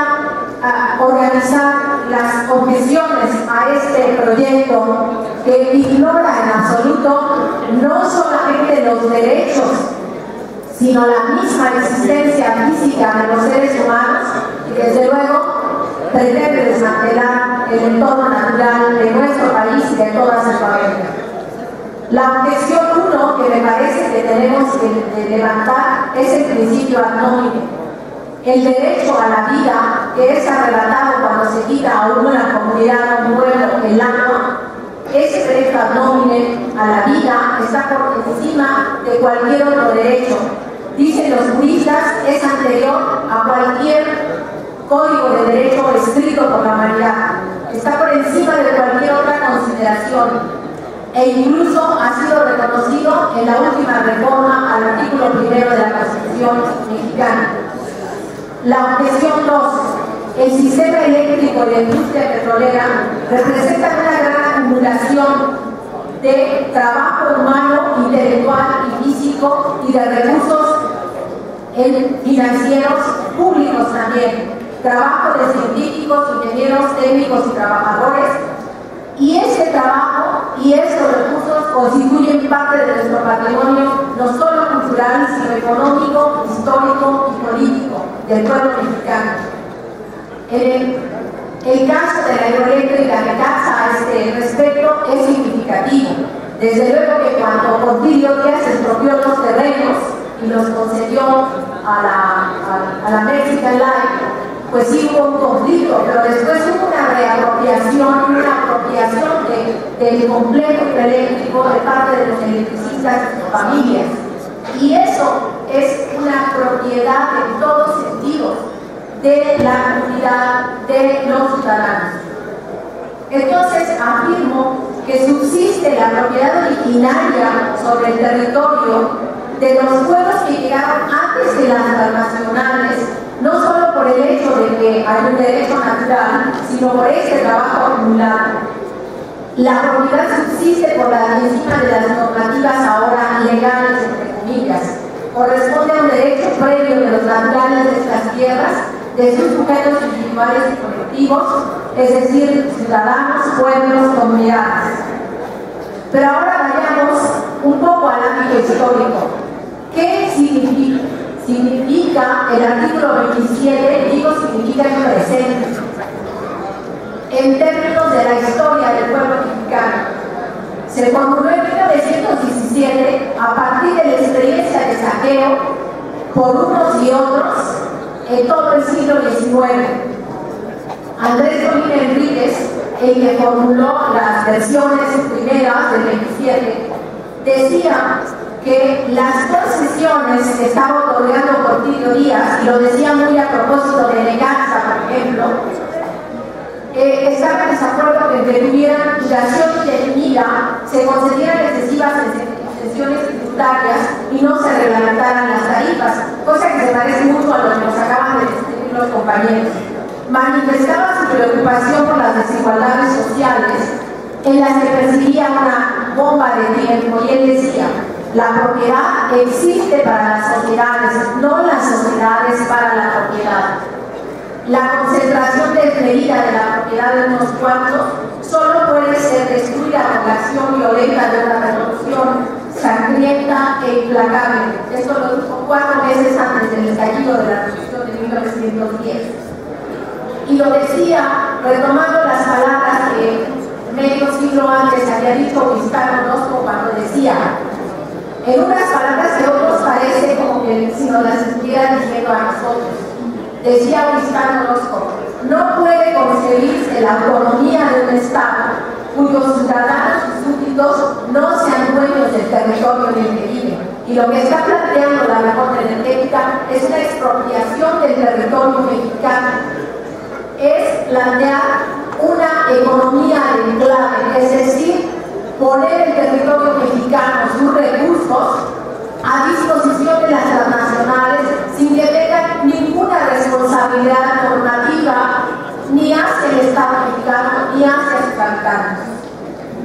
organizar las objeciones a este proyecto que ignora en absoluto no solamente los derechos, sino la misma existencia física de los seres humanos y desde luego pretende desmantelar el entorno natural de nuestro país y de toda Centroamérica. La objeción 1 que me parece que tenemos que levantar es el principio ad nominem. El derecho a la vida, que es arrebatado cuando se quita a una comunidad, a un pueblo, el agua, ese derecho ad nominem a la vida está por encima de cualquier otro derecho. Dicen los juristas, es anterior a cualquier código de derecho escrito por la humanidad. Está por encima de cualquier otra consideración. E incluso ha sido reconocido en la última reforma al artículo 1 de la Constitución mexicana. La objeción 2. El sistema eléctrico y la industria petrolera representan una gran acumulación de trabajo humano, intelectual y físico y de recursos financieros públicos también. Trabajo de científicos, ingenieros, técnicos y trabajadores. Y este trabajo y estos recursos constituyen parte de nuestro patrimonio, no solo cultural, sino económico, histórico y político del pueblo mexicano. El caso de la hidroeléctrica que casa a este respecto es significativo. Desde luego que cuando Porfirio Díaz expropió los terrenos y los concedió a la Mexican Life, pues sí hubo un conflicto, pero después hubo una reapropiación, una apropiación del complejo hidroeléctrico de parte de los electricistas y sus familias. Y eso es una propiedad en todos sentidos de la comunidad, de los ciudadanos. Entonces afirmo que subsiste la propiedad originaria sobre el territorio de los pueblos que llegaron antes de las transnacionales, no solo por el hecho de que hay un derecho natural, sino por este trabajo acumulado. La propiedad subsiste por la encima de las normativas ahora legales, entre comillas. Corresponde a un derecho previo de los naturales de estas tierras, de sus sujetos individuales y colectivos, es decir, ciudadanos, pueblos, comunidades. Pero ahora vayamos un poco al ámbito histórico. ¿Qué significa el artículo 27? Digo, significa el presente. En términos de la historia del pueblo mexicano, se formuló en 1917 XVII a partir de la experiencia de saqueo por unos y otros en todo el siglo XIX. Andrés Molina Enríquez, el que formuló las versiones primeras del 27, decía que las concesiones que estaba otorgando Porfirio Díaz, y lo decía muy a propósito de Leganza, por ejemplo, estaba en desacuerdo que tuvieran duración indefinida, se concedieran excesivas exenciones tributarias y no se reglamentaran las tarifas, cosa que se parece mucho a lo que nos acaban de describir los compañeros. Manifestaba su preocupación por las desigualdades sociales en las que percibía una bomba de tiempo, y él decía: la propiedad existe para las sociedades, no las sociedades para la propiedad. La concentración desmedida de la propiedad de unos cuantos solo puede ser destruida por la acción violenta de una revolución sangrienta e implacable. Esto lo dijo 4 meses antes del estallido de la revolución de 1910. Y lo decía retomando las palabras que medio siglo antes había dicho Huizcano Orozco cuando decía, en unas palabras que a otros parece como que si nos las estuviera diciendo a nosotros. Decía Huizcano Orozco: no puede concebirse la autonomía de un Estado cuyos ciudadanos y súbditos no sean dueños del territorio en el que viven. Y lo que está planteando la reforma energética es una expropiación del territorio mexicano. Es plantear una economía de enclave, es decir, poner el territorio mexicano, sus recursos, a disposición de las transnacionales sin que tengan ninguna responsabilidad normativa ni hacia el Estado mexicano ni hacia sus habitantes.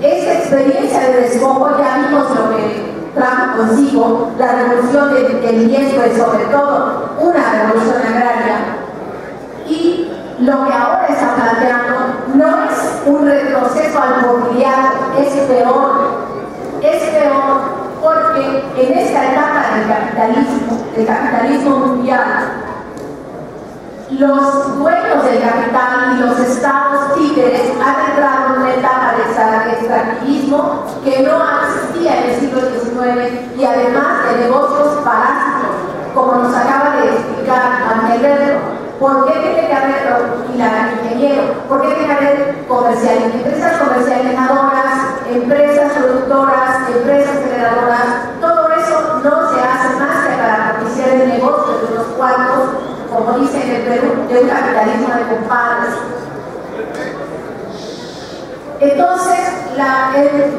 Esta experiencia de despojo ya vimos lo que trajo consigo la revolución del Miesco y sobre todo una revolución agraria, y lo que ahora está planteando no es un retroceso al porfiriato, es peor porque en esta etapa del capitalismo mundial, los dueños del capital y los estados títeres han entrado en una etapa de extractivismo que no existía en el siglo XIX, y además de negocios parásitos, como nos acaba de explicar Ángel. ¿Por qué tiene que haber, ingeniero, por qué tiene que haber empresas comercializadoras, empresas productoras, empresas generadoras? Todo eso no se hace más que para propiciar el negocio de unos cuantos, como dicen en el Perú, de un capitalismo de compadres. Entonces,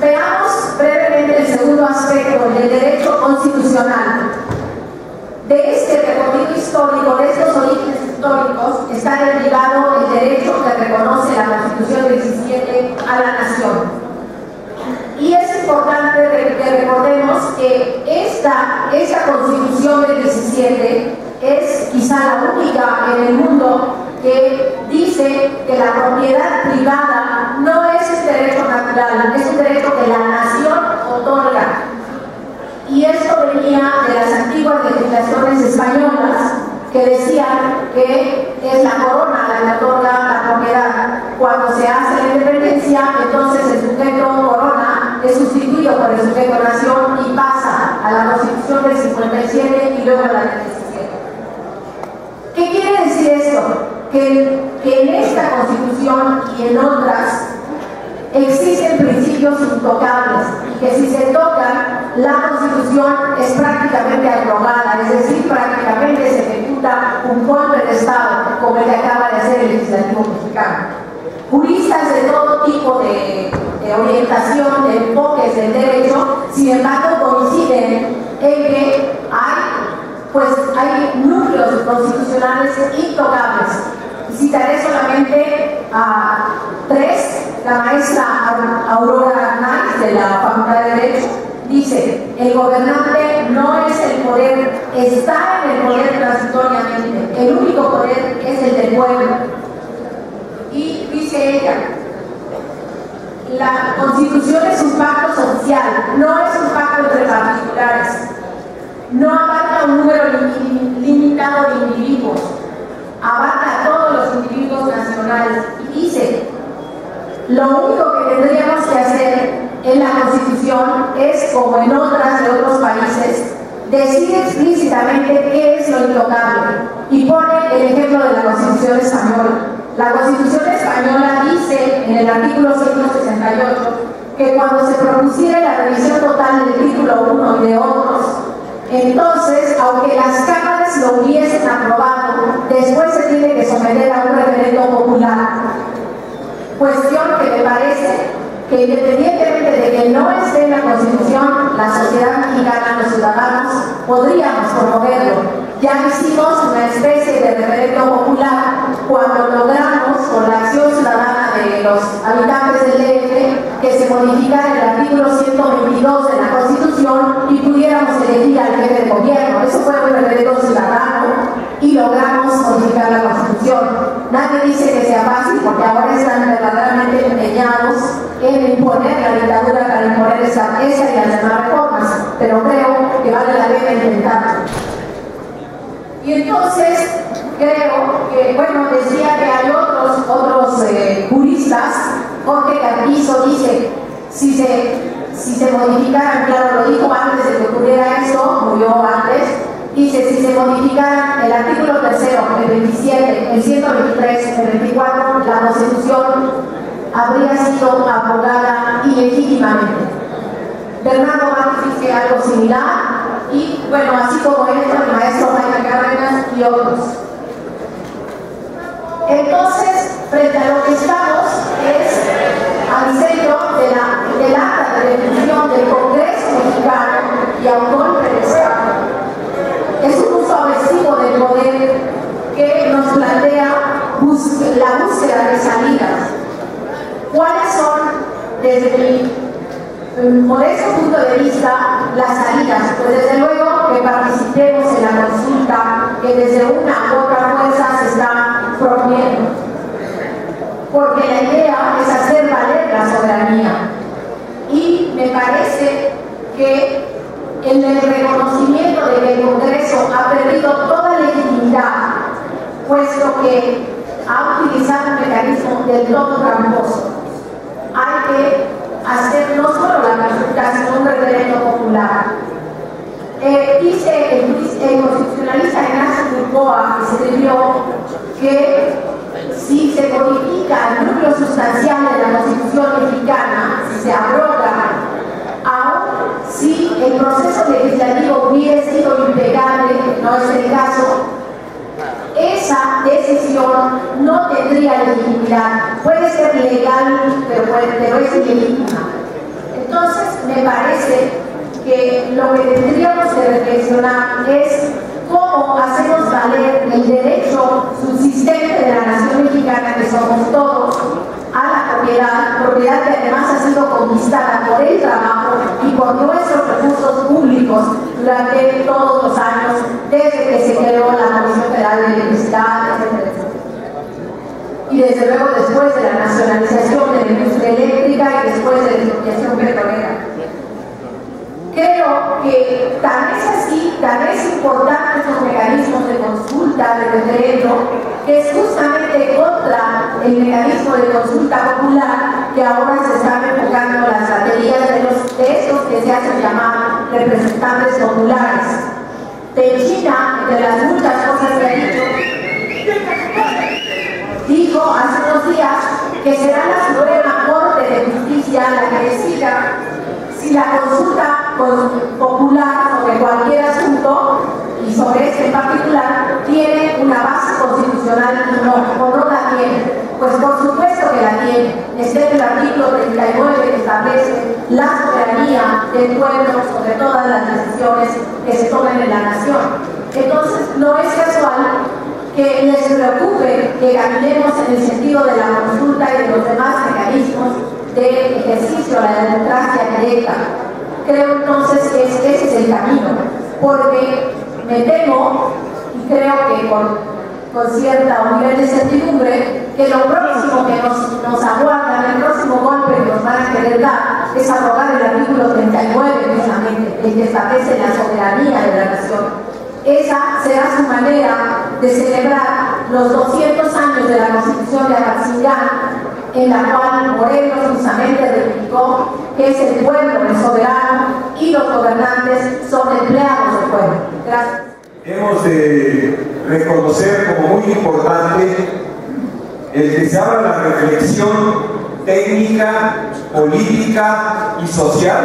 veamos brevemente el segundo aspecto del derecho constitucional. De este recorrido histórico, de estos orígenes históricos, está derivado el derecho que reconoce la Constitución 17 a la nación. Y es importante que recordemos que esta Constitución del 17 es quizá la única en el mundo que dice que la propiedad privada no es un derecho natural, es un derecho que la nación otorga. Y esto venía de las antiguas legislaciones españolas que decían que es la corona la que otorga la propiedad. Cuando se hace la independencia, entonces el sujeto corona es sustituido por el sujeto nación y pasa a la Constitución del 57 y luego a la del 17. ¿Qué quiere decir esto? Que en esta Constitución y en otras existen principios intocables, y que si se tocan, la Constitución es prácticamente abrogada, es decir, prácticamente se ejecuta un golpe de Estado, como el que acaba de hacer el legislativo mexicano. Juristas de todo tipo de orientación, de enfoques del derecho, sin embargo, coinciden en que hay núcleos constitucionales intocables. Citaré solamente a 3. La maestra Aurora Arnaiz, de la Facultad de Derecho, dice: el gobernante no es el poder, está en el poder transitoriamente, el único poder es el del pueblo. Y dice ella: la Constitución es un pacto social, no es un pacto entre particulares, no abarca un número limitado de individuos, abarca a todos los individuos nacionales. Y dice: lo único que tendríamos que hacer en la Constitución Constitución es, como en otras de otros países, decide explícitamente qué es lo intocable y pone el ejemplo de la Constitución española. La Constitución española dice en el artículo 168 que cuando se propusiera la revisión total del título 1 y de otros, entonces, aunque las cámaras lo hubiesen aprobado, después se tiene que someter a un referendo popular. Cuestión que me parece que independientemente de que no esté en la Constitución, la sociedad mexicana, los ciudadanos, podríamos promoverlo. Ya hicimos una especie de referendo popular cuando logramos, con la acción ciudadana de los habitantes del DF, que se modificara el artículo 122 de la Constitución y pudiéramos elegir al jefe de gobierno. Eso fue un referendo ciudadano y logramos modificar la Constitución. Nadie dice que sea fácil porque ahora están verdaderamente empeñados en imponer la dictadura para imponer esa y las demás reformas, pero creo que vale la pena intentarlo. Y entonces creo que, bueno, decía que hay otros juristas. Jorge Carpizo dice, si se modificaran, claro, lo dijo antes de que ocurriera esto, murió antes, dice, si se modificaran el artículo 3, el 27, el 123, el 24, la Constitución habría sido abrogada ilegítimamente. Bernardo Márquez dice algo similar, y bueno, así como esto, el maestro Jaime Cárdenas y otros. Entonces, frente a lo que estamos es al centro del acta de definición del Congreso mexicano y a un golpe de Estado. Es un uso abusivo del poder que nos plantea la búsqueda de salidas. ¿Cuáles son, desde mi modesto punto de vista, las salidas? Pues desde luego que participemos en la consulta que desde una u otra fuerza se está proponiendo, porque la idea es hacer valer la soberanía, y me parece que en el reconocimiento de que el Congreso ha perdido toda legitimidad, puesto que ha utilizado un mecanismo del todo tramposo, hay que hacer no solo la consulta, sino un referendo popular. Dice el constitucionalista Ignacio Burgoa, que escribió que si se modifica el núcleo sustancial de la Constitución mexicana, si se abroga, aun si el proceso legislativo hubiera sido impecable, no es el caso, esa decisión no tendría legitimidad. Puede ser legal, pero es ilegítima. Entonces, me parece que lo que tendríamos que reflexionar es cómo hacemos valer el derecho subsistente de la nación mexicana, que somos todos, a la propiedad que además ha sido conquistada por el trabajo y por nuestros recursos públicos durante todos los años, desde que se creó la Comisión Federal de Electricidad, etc. Y desde luego después de la nacionalización de la industria eléctrica y después de la expropiación petrolera. Creo que tan es así, tan es importante estos mecanismos de consulta, de referendo, que es justamente contra el mecanismo de consulta popular que ahora se están enfocando las baterías de estos que se hacen llamar representantes populares. De China, entre las muchas cosas que ha dijo hace unos días que será la Suprema Corte de Justicia la que decida si la consulta popular sobre cualquier asunto, y sobre este en particular, tiene una base constitucional o no la tiene. Pues por supuesto que la tiene. Está en el artículo 39 que establece la soberanía del pueblo sobre todas las decisiones que se tomen en la nación. Entonces, no es casual que les preocupe que caminemos en el sentido de la consulta y de los demás mecanismos de ejercicio de la democracia directa. Creo entonces que ese es el camino, porque me temo, y creo que con cierto nivel de certidumbre, que lo próximo que nos aguarda, el próximo golpe que nos van a querer dar, es aprobar el artículo 39, precisamente, el que establece la soberanía de la nación. Esa será su manera de celebrar los 200 años de la Constitución de Apatzingán, en la cual Morelos justamente reivindicó que es el pueblo el soberano y los gobernantes son empleados del pueblo. Gracias. Hemos de reconocer como muy importante el que se abra la reflexión técnica, política y social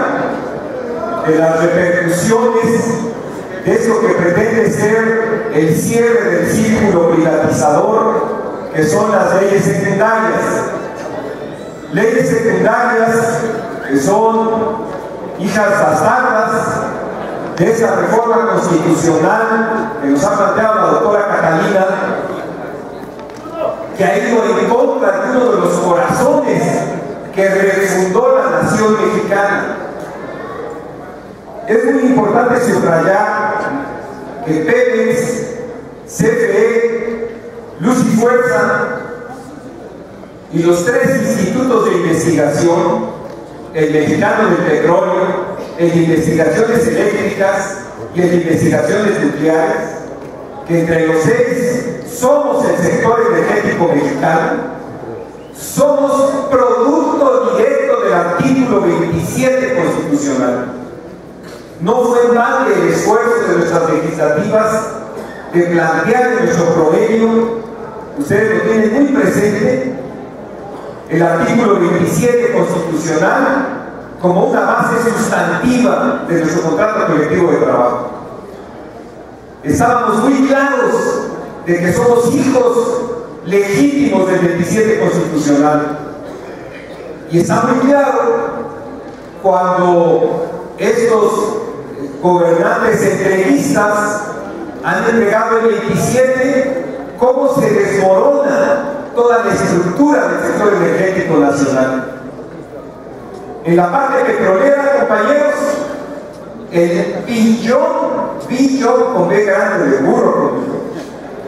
de las repercusiones de esto que pretende ser el cierre del círculo privatizador que son las leyes secundarias. Leyes secundarias que son hijas bastardas de esa reforma constitucional que nos ha planteado la doctora Catalina, que ha ido en contra de uno de los corazones que refundó la nación mexicana. Es muy importante subrayar que Pemex, CFE, Luz y Fuerza y los 3 institutos de investigación, el Mexicano del Petróleo, el de Investigaciones Eléctricas y el de Investigaciones Nucleares, que entre los 6 somos el sector energético mexicano, somos producto directo del artículo 27 constitucional. No fue en vano el esfuerzo de nuestras legislativas de plantear en nuestro promedio, ustedes lo tienen muy presente, el artículo 27 constitucional como una base sustantiva de nuestro contrato colectivo de trabajo. Estábamos muy claros de que somos hijos legítimos del 27 constitucional. Y está muy claro cuando estos gobernantes entreguistas han entregado el 27, cómo se desmorona toda la estructura del sector energético nacional. En la parte petrolera, compañeros, el billón con B grande de burro,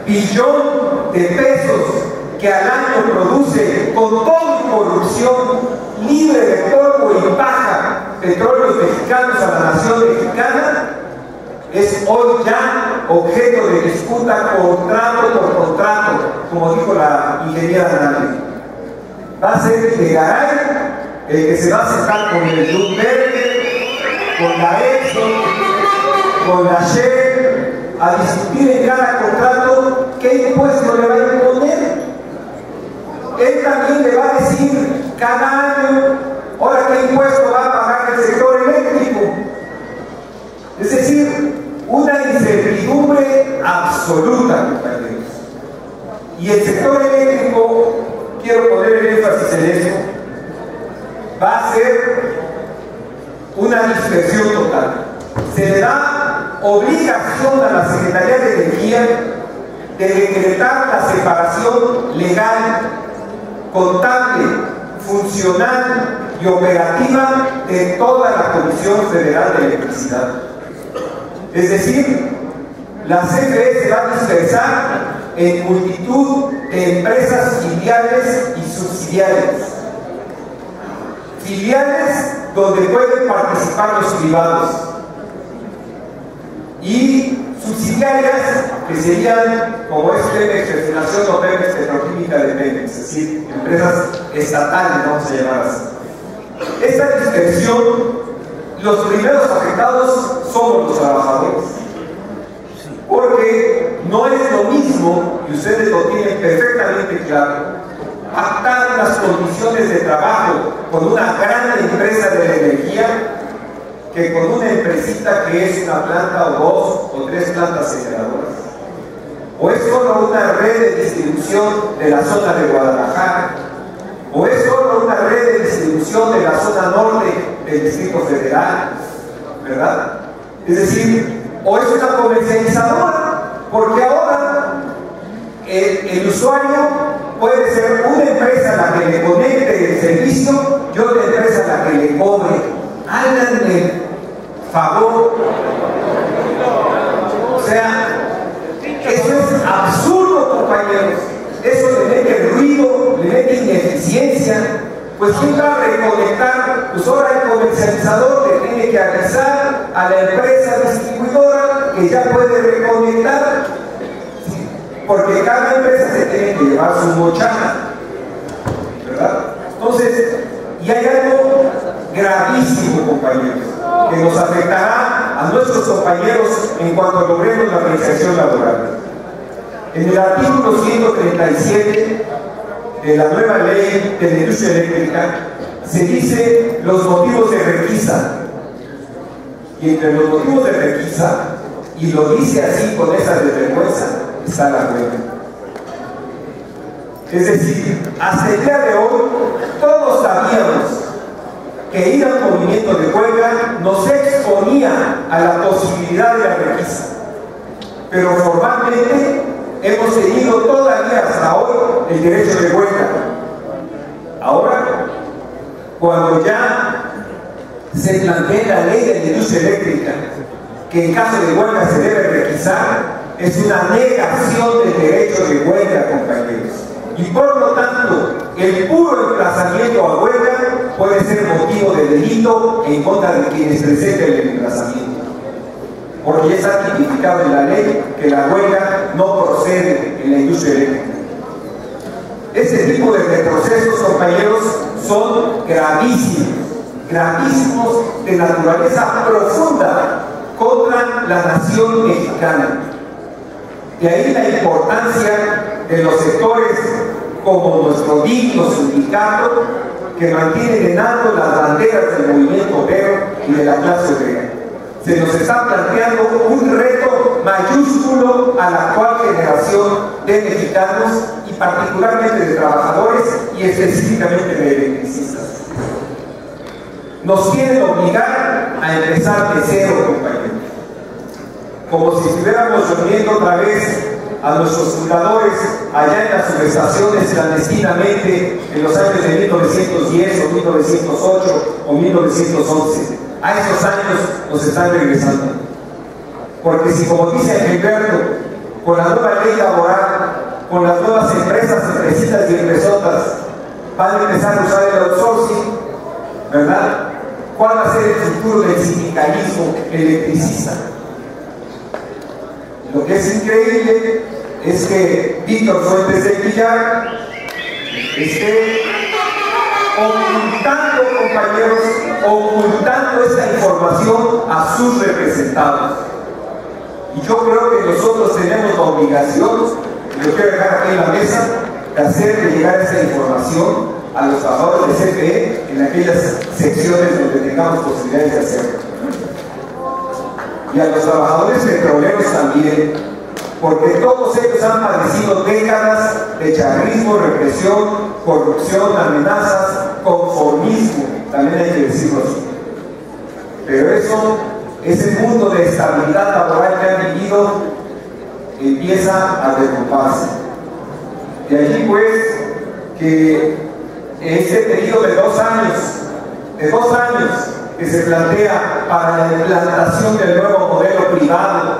billón de pesos que al año produce con toda corrupción, libre de polvo y paja, petróleos mexicanos a la nación mexicana, es hoy ya objeto de disputa contrato por contrato, como dijo la ingeniera Nali. Va a ser Videgaray el que se va a sentar con el Luz Verde, con la Exxon, con la Shell, a discutir en cada contrato qué impuesto le va a imponer. Él también le va a decir cada año, ahora qué impuesto va a pagar el sector eléctrico. Es decir, una incertidumbre absoluta, compañeros. Y el sector eléctrico, quiero poner el énfasis en esto, va a ser una dispersión total. Se le da obligación a la Secretaría de Energía de decretar la separación legal, contable, funcional y operativa de toda la Comisión Federal de Electricidad. Es decir, la CFE se va a dispersar en multitud de empresas filiales y subsidiarias. Filiales donde pueden participar los privados y subsidiarias que serían, como es Pemex Refinación o Pemex Petroquímica de Pemex, es decir, empresas estatales, vamos a llamar así. Esta dispersión, los primeros afectados somos los trabajadores, porque no es lo mismo, y ustedes lo tienen perfectamente claro, pactar las condiciones de trabajo con una gran empresa de la energía que con una empresita que es una planta o 2 o 3 plantas generadoras. O es solo una red de distribución de la zona de Guadalajara, o es solo una red de distribución de la zona norte del Distrito Federal, ¿verdad? Es decir, o es una comercializadora, porque ahora el usuario puede ser una empresa la que le conecte el servicio y otra empresa la que le cobre. Háganme favor. O sea, eso es absurdo, compañeros. Eso le mete ruido, le mete ineficiencia. Pues ¿quién va a reconectar? Pues ahora el comercializador le tiene que avisar a la empresa distribuidora que ya puede reconectar, porque cada empresa se tiene que llevar su mochada, ¿verdad? Entonces, y hay algo gravísimo, compañeros, que nos afectará a nuestros compañeros en cuanto logremos la reinserción laboral. En el artículo 137 de la nueva ley de la industria eléctrica se dice los motivos de requisa. Y entre los motivos de requisa, y lo dice así con esa desvergüenza, está la huelga. Es decir, hasta el día de hoy todos sabíamos que ir a un movimiento de huelga nos exponía a la posibilidad de la requisa, pero formalmente hemos tenido todavía hasta hoy el derecho de huelga. Ahora, cuando ya se plantea la ley de la industria eléctrica, que en caso de huelga se debe requisar, es una negación del derecho de huelga, compañeros. Y por lo tanto, el puro emplazamiento a huelga puede ser motivo de delito en contra de quienes presenten el emplazamiento, porque ya está tipificado en la ley que la huelga no procede en la industria eléctrica. Este tipo de retrocesos, compañeros, son gravísimos, gravísimos, de naturaleza profunda contra la nación mexicana. De ahí la importancia de los sectores como nuestro digno sindicato, que mantienen en alto las banderas del movimiento obrero y de la clase obrera. Se nos está planteando un reto mayúsculo a la actual generación de mexicanos y particularmente de trabajadores y específicamente de electricistas. Nos quieren obligar a empezar de cero, compañeros, como si estuviéramos reuniendo otra vez a nuestros fundadores allá en las subestaciones clandestinamente en los años de 1910 o 1908 o 1911. A esos años nos están regresando. Porque si, como dice Gilberto, con la nueva ley laboral, con las nuevas empresas, empresitas y empresotas, van a empezar a usar el outsourcing, ¿verdad? ¿Cuál va a ser el futuro del sindicalismo electricista? Lo que es increíble es que Víctor Fuentes del Villar esté ocultando, compañeros, ocultando esta información a sus representados. Y yo creo que nosotros tenemos la obligación, lo quiero dejar aquí en la mesa, de hacerle llegar esta información a los trabajadores de CFE en aquellas secciones donde tengamos posibilidades de hacerlo. Y a los trabajadores petroleros también, porque todos ellos han padecido décadas de charrismo, represión, corrupción, amenazas, conformismo, también hay que decirlo así. Pero eso, ese mundo de estabilidad laboral que han vivido, empieza a derrumbarse. De allí pues que este periodo de 2 años, que se plantea para la implantación del nuevo modelo privado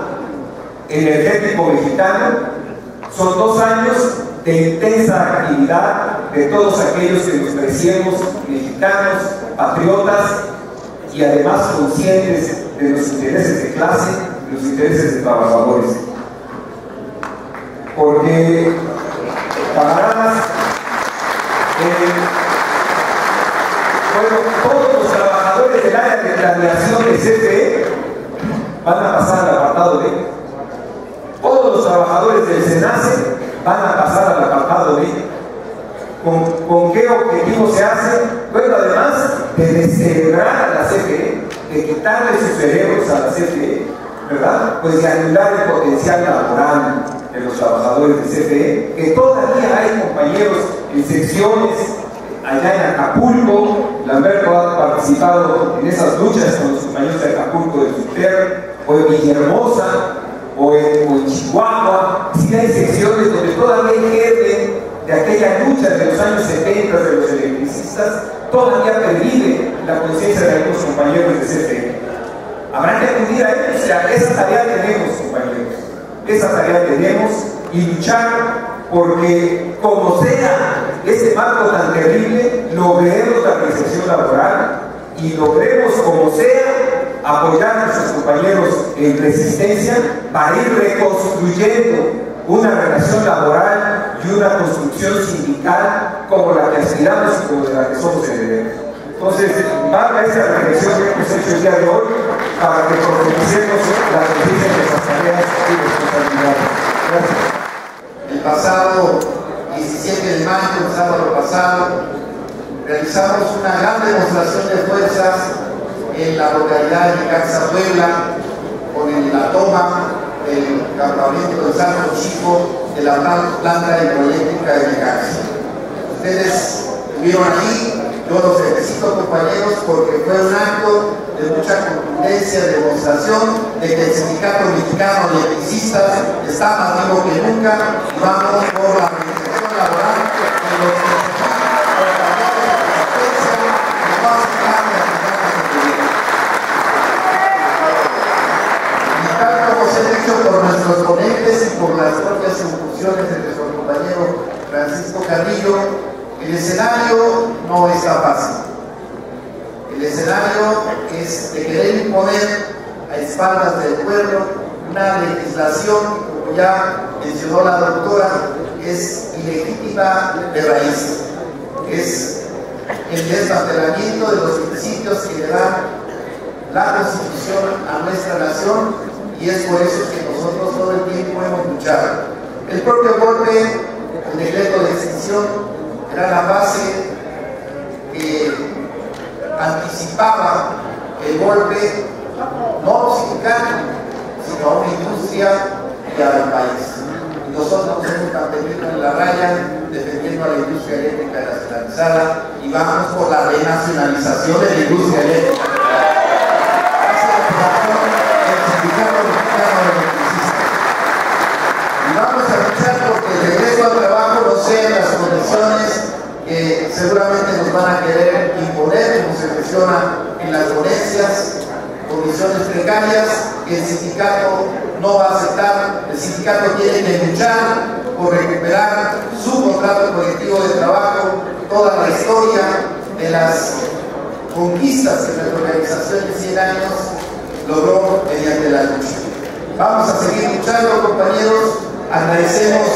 energético mexicano, son 2 años de intensa actividad de todos aquellos que nos preciemos mexicanos, patriotas y además conscientes de los intereses de clase, de los intereses de trabajadores. Porque camaradas, todos los trabajadores del área de planeación de CFE van a pasar al apartado B. Todos los trabajadores del SENACE van a pasar al apartado B. ¿Con qué objetivo se hace? Bueno, además de descerebrar a la CFE, de quitarle sus cerebros a la CFE, ¿verdad? Pues de anular el potencial laboral de los trabajadores de CFE, que todavía hay compañeros en secciones allá en Acapulco. Lamberto ha participado en esas luchas con los compañeros de Acapulco de Super, o en Villahermosa, o en Chihuahua. Sí hay secciones donde todavía hay gente de aquella lucha de los años 70 de los electricistas, todavía pervive la conciencia de algunos compañeros de CFE. Habrá que acudir a ellos. O sea, esa tarea tenemos, compañeros, esa tarea tenemos, y luchar porque, como sea este marco tan terrible, logremos la reinserción laboral y logremos, como sea, apoyar a nuestros compañeros en resistencia para ir reconstruyendo una relación laboral y una construcción sindical como la que aspiramos y como de la que somos herederos. Entonces, valga esta reflexión que hemos hecho el día de hoy para que profundicemos la conciencia de nuestras tareas y responsabilidades. Gracias. El pasado 17 de mayo, el sábado pasado, realizamos una gran demostración de fuerzas en la localidad de Necaxa, Puebla, con la toma del campamento de Santo Chico de la planta hidroeléctrica de Necaxa. Ustedes estuvieron allí, yo los felicito, compañeros, porque fue un acto de mucha contundencia, demostración de que el Sindicato Mexicano de Electricistas está más vivo que nunca y vamos por la organización laboral de los por nuestros ponentes y por las propias conclusiones de nuestro compañero Francisco Carrillo, el escenario no está fácil. El escenario es de querer imponer a espaldas del pueblo una legislación, como ya mencionó la doctora, es ilegítima de raíz. Es el desmantelamiento de los principios que le dan la Constitución a nuestra nación. Y es por eso que nosotros todo el tiempo hemos luchado. El propio golpe, el decreto de extinción, era la base que anticipaba el golpe, no a los sindicatos, sino a una industria y al país. Y nosotros nos hemos mantenido en la raya, defendiendo a la industria eléctrica nacionalizada y vamos por la renacionalización de la industria eléctrica. Y vamos a luchar porque el regreso al trabajo no sea en las condiciones que seguramente nos van a querer imponer, como se menciona en las ponencias, condiciones precarias que el sindicato no va a aceptar. El sindicato tiene que luchar por recuperar su contrato colectivo de trabajo, toda la historia de las conquistas que nuestra organización de 100 años logró mediante la lucha. Vamos a seguir luchando, compañeros. Agradecemos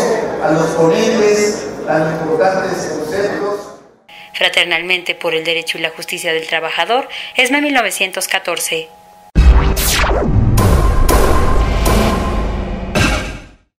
a los ponentes tan importantes conceptos. Fraternalmente por el derecho y la justicia del trabajador, ESME 1914.